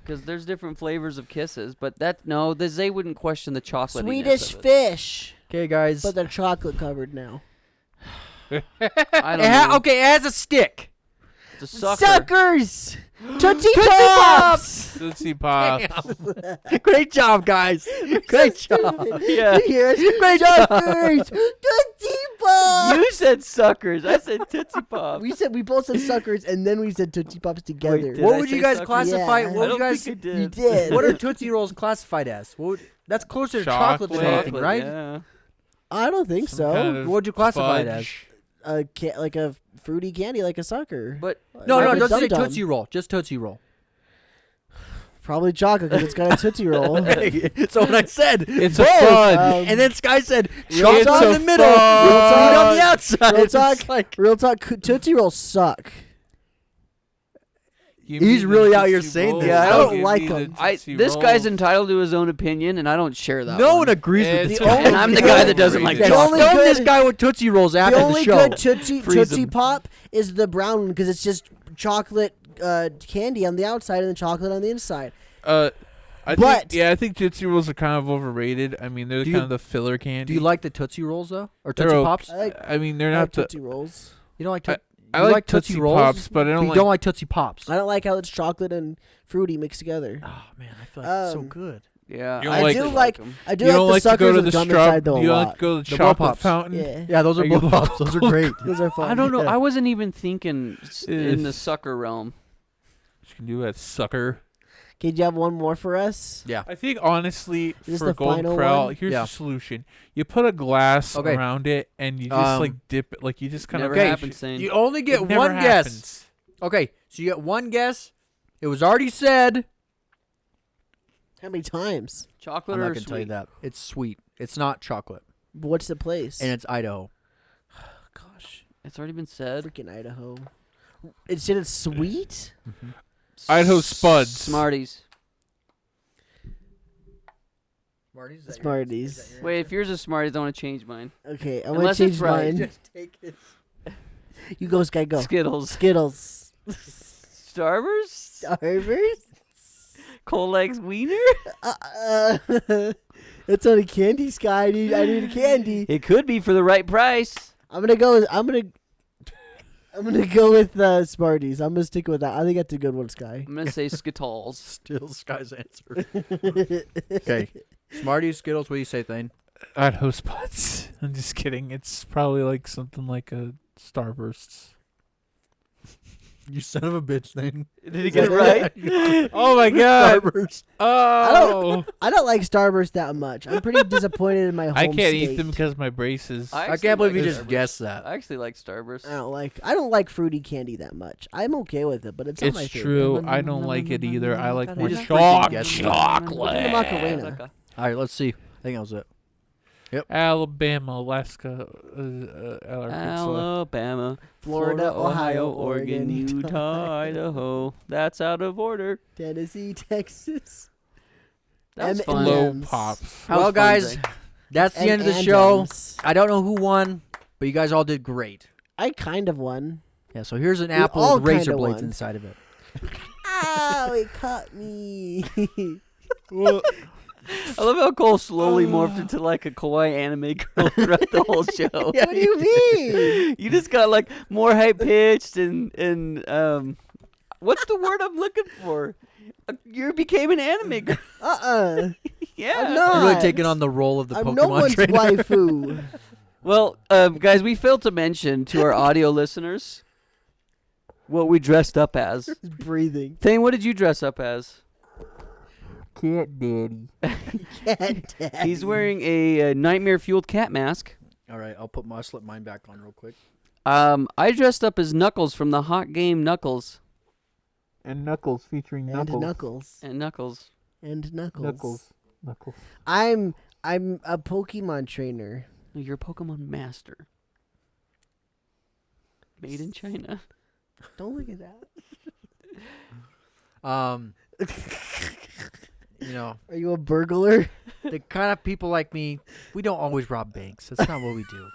Because there's different flavors of kisses, but they wouldn't question the chocolate. Swedish fish. Okay, guys. But they're chocolate covered now. I don't know. Okay, it has a stick. It's a sucker. Suckers! Tootsie Tootsie Pops! Tootsie Pop. Great job, guys. Great job. Yeah. Yes, Great job. suckers! Tootsie Pops! You said suckers. I said Tootsie Pop. We both said suckers and then we said Tootsie Pops together. Wait, did What I would say you guys suckers? classify? Yeah. What I would don't you guys? think I You did. did. What are Tootsie Rolls classified as? That's closer to chocolate than anything, Chocolate, right? Yeah. I don't think Some so. kind of What would you classify it as? fudge. Like a fruity candy, like a sucker. But No, Like a don't say Dum Dum. Tootsie Roll. Just Tootsie Roll. Probably chocolate because it's got a Tootsie Roll. So what I said. It's a both. fudge. And then Sky said, Real chocolate talk. in the middle, Real sweet talk. on the outside. Real It's talk. like- Real talk, Tootsie Rolls suck. Give He's me the really out here Tootsie saying Roll. this. Yeah, I don't Give like me the 'em. Tootsie this guy's Roll. entitled to his own opinion, and I don't share that. No one one agrees with It's this. okay. And I'm the guy that doesn't like The Don't only chocolate. stone this good- guy with Tootsie Rolls after The the only show. good Tootsie Freeze 'em. Pop is the brown one because it's just chocolate candy on the outside and then chocolate on the inside. I think Tootsie Rolls are kind of overrated. I mean, they're Do kind you- of the filler candy. Do you like the Tootsie Rolls though, or They're Tootsie okay. Pops? I mean, they're I like not the. Tootsie Rolls. You don't like I- Tootsie? I you like Tootsie Rolls, Pops, but I don't you like. don't like Tootsie Pops. I don't like how it's chocolate and fruity mixed together. Oh man, I feel like it's so Um, good. Yeah, You don't I like- do do like- 'em. I do You like don't the like to suckers go to with the gum straw. inside though a You lot. like to go to the The Blow chocolate Pops. fountain. Yeah, Yeah, those are Are you Blow Pops. Those are great. those are fun. I don't know. Yeah. I wasn't even thinking in the Ugh. sucker realm. You can do that, sucker. Okay, do you have one more for us? Yeah. I think honestly, Is this for the Golden final Corral, one? here's Yeah. the solution: you put a glass Okay. around it, and you just like Um, dip it, like you just kind Never of. Okay, happened, Thayne. You only get It never one guess. happens. Okay, so you get one guess. It was already said. How many times? Chocolate I'm or not gonna sweet? tell you that. It's sweet. It's not chocolate, What's the place? and it's Idaho. Gosh, It's already been said. freaking Idaho. It said it's sweet. Idaho Spuds. Smarties. Smarties. Wait, if yours is Smarties, I want to change mine. Okay, I'm gonna Unless it's change right. mine. You go, Sky, go. Skittles. Skittles. Starburst. Starburst. Cold Legs Wiener. It's only candy, Sky. I need a candy. It could be for the right price. I'm gonna go with Smarties. I'm gonna stick with that. I think that's a good one, Sky. I'm gonna say Skittles. Still Sky's answer. Okay, Smarties, Skittles. What do you say, Thayne? Idaho Spuds. I'm just kidding. It's probably like something like a Starbursts. You son of a bitch, Thayne. Did he get it right? Oh my god! Starburst. Oh, I don't like Starburst that much. I'm pretty disappointed in my home I can't state. eat them because my braces. I actually can't believe like you just Starburst. guessed that. I actually like Starburst. I don't like fruity candy that much. I'm okay with it, but it's not my It's favorite. true. I don't like it either. I like more just freaking guessed it. chocolate. Macarena. All right, let's see. I think that was it. Alabama, Alaska, Arkansas. Alabama, Florida, Ohio, Oregon, Oregon, Utah, Idaho. That's out of order. Tennessee, Texas. That was M- fun. Blow Low M's. pops. That was Well, fun, guys, Zay. that's the And end of the show. M's. I don't know who won, but you guys all did great. I kind of won. Yeah, so here's an We apple all with razor kinda blades won. inside of it. Ow, it caught me. Well, I love how Cole slowly morphed into like a kawaii anime girl throughout the whole show. What do you mean? You just got like more high pitched and what's the word I'm looking for? You became an anime girl. Yeah. I'm not. You're really taking on the role of the I'm Pokemon no one's trainer. waifu. Well, guys, we failed to mention to our audio listeners what we dressed up as. Breathing. Thayne, what did you dress up as? Cat daddy. Cat daddy. He's wearing a nightmare-fueled cat mask. All right, I'll slip mine back on real quick. I dressed up as Knuckles from the hot game Knuckles. and Knuckles featuring and Knuckles. And Knuckles. And Knuckles. Knuckles. I'm a Pokemon trainer. You're a Pokemon master. Made in China. Don't look at that. You know, Are you a burglar? the kind of people like me, we don't always rob banks. That's not what we do.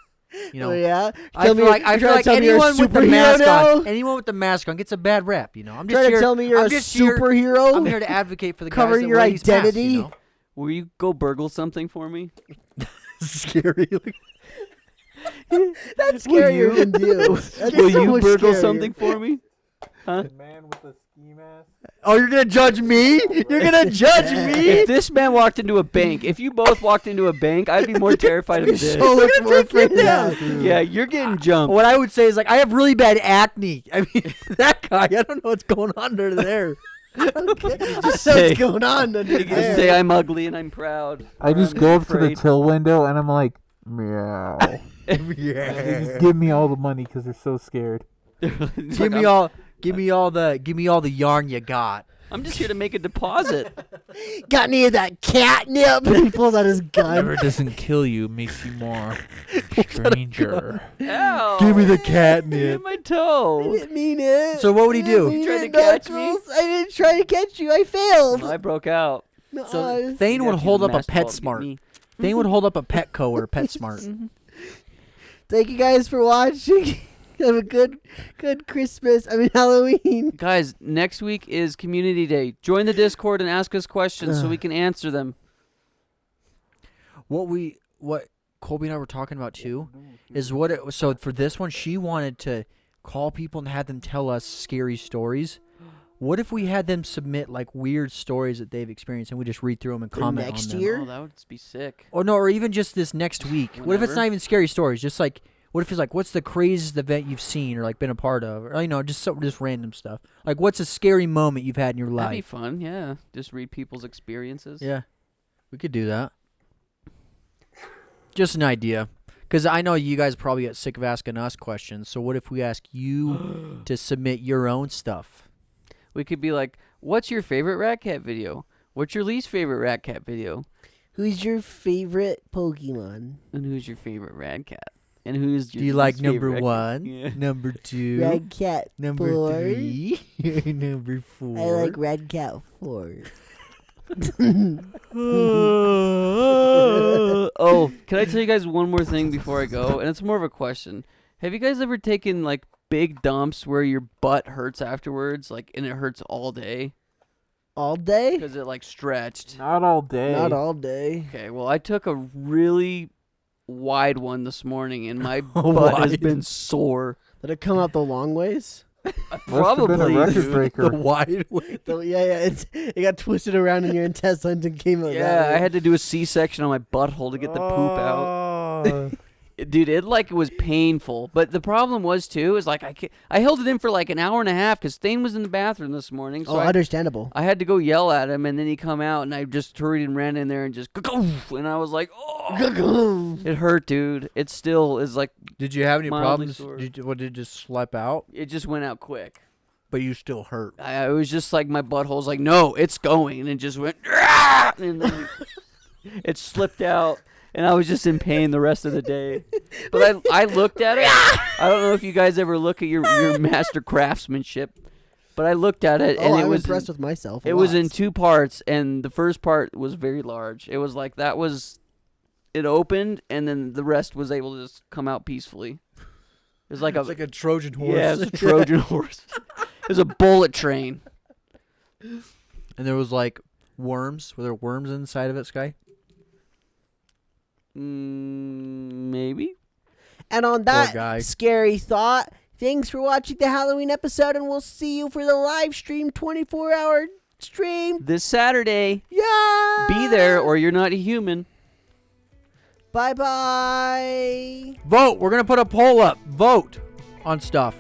You know, Oh, yeah. I feel like anyone with the mask on, anyone with the mask on gets a bad rep. You know, I'm just Trying here. to tell me you're I'm a just here- superhero? I'm here to advocate for the Cover guys that your wear these masks, identity? you know? Will you go burgle something for me? Scary. That's scarier than you. That's Will so you much burgle scarier. something for me? Huh? Man with a ski mask. Oh, you're gonna judge me? You're gonna judge me? If this man walked into a bank, if you both walked into a bank, I'd be more terrified of You're this. so much more afraid of down. that. Yeah, you're getting jumped. What I would say is like I have really bad acne. I mean, that guy. I don't know what's going on under there. Okay. That's say- what's going on under You can there. say I'm ugly and I'm proud. I or just I'm go up to the afraid. till window and I'm like, meow. They Yeah. just give me all the money because they're so scared. It's Give like, me all the yarn you got. I'm just here to make a deposit. Got any of that catnip? And he pulls out his gun. Whatever doesn't kill you makes you more stranger. Ow! Give me the Hit catnip. my I toe. didn't mean it. So what would he do? I You tried to didn't, catch me? Knuckles. I didn't try to catch you. I failed. I broke out. So Thayne would You hold have up to a use the PetSmart. basketball to Thayne would hold up a Petco or PetSmart. Thank you guys for watching. Have a good Christmas. I mean Halloween. beat me. Guys, next week is Community Day. Join the Discord and ask us questions so we can answer them. What Colby and I were talking about too is so for this one she wanted to call people and have them tell us scary stories. What if we had them submit like weird stories that they've experienced and we just read through them and For comment next on them? year? Oh, that would be sick. Or no, or even just this next week. What if it's Whenever. not even scary stories? Just like what if it's like what's the craziest event you've seen or like been a part of, or just random stuff. Like what's a scary moment you've had in your That'd be life? fun, yeah. Just read people's experiences. Yeah, we could do that. Just an idea, because I know you guys probably get sick of asking us questions. So what if we ask you to submit your own stuff? We could be like, what's your favorite Rat Cat video? What's your least favorite Rat Cat video? Who's your favorite Pokemon? And who's your favorite Rat Cat? And who's your Do you like least number favorite Rat Cat? 1, Yeah. number 2, Red Cat number 4. 3, number 4? I like Red Cat 4. Oh, can I tell you guys one more thing before I go? And it's more of a question. Have you guys ever taken like big dumps where your butt hurts afterwards, like, and it hurts all day All day? because it like stretched? Not all day. Not all day. Okay, well, I took a really wide one this morning, and my butt has Wide. been sore. Did it come out the long ways? Must have Probably. been a record dude. breaker. The wide way. Yeah. It got twisted around in your intestines and came out. Yeah, that way. I had to do a C-section on my butthole to get the poop out. out. Dude, it was painful. But the problem was too is like I held it in for like an hour and a half because Thayne was in the bathroom this morning. So understandable. I had to go yell at him, and then he come out, and I just hurried and ran in there and just and I was like, oh, it hurt, dude. It still is like Did you have any Mildly problems? sore. Did it just slip out? it just went out quick. But you still hurt. I was just like my butthole's like, no, it's going, and it just went, and then it slipped out. And I was just in pain the rest of the day. But I looked at it. I don't know if you guys ever look at your master craftsmanship. But I looked at it, and I'm it was impressed with myself. it was in 2 parts, and the first part was very large. It was like it opened, and then the rest was able to just come out peacefully. It was like It's like a Trojan horse. yeah, it was a Trojan horse. It was a bullet train. And there was like worms. Were there worms inside of it, Sky? Maybe. And on guy. that scary thought, thanks for watching the Halloween episode, and we'll see you for the live stream, 24-hour stream. This Saturday. Yeah. Be there, or you're not a human. Bye-bye. Vote. We're going to put a poll up. Vote on stuff.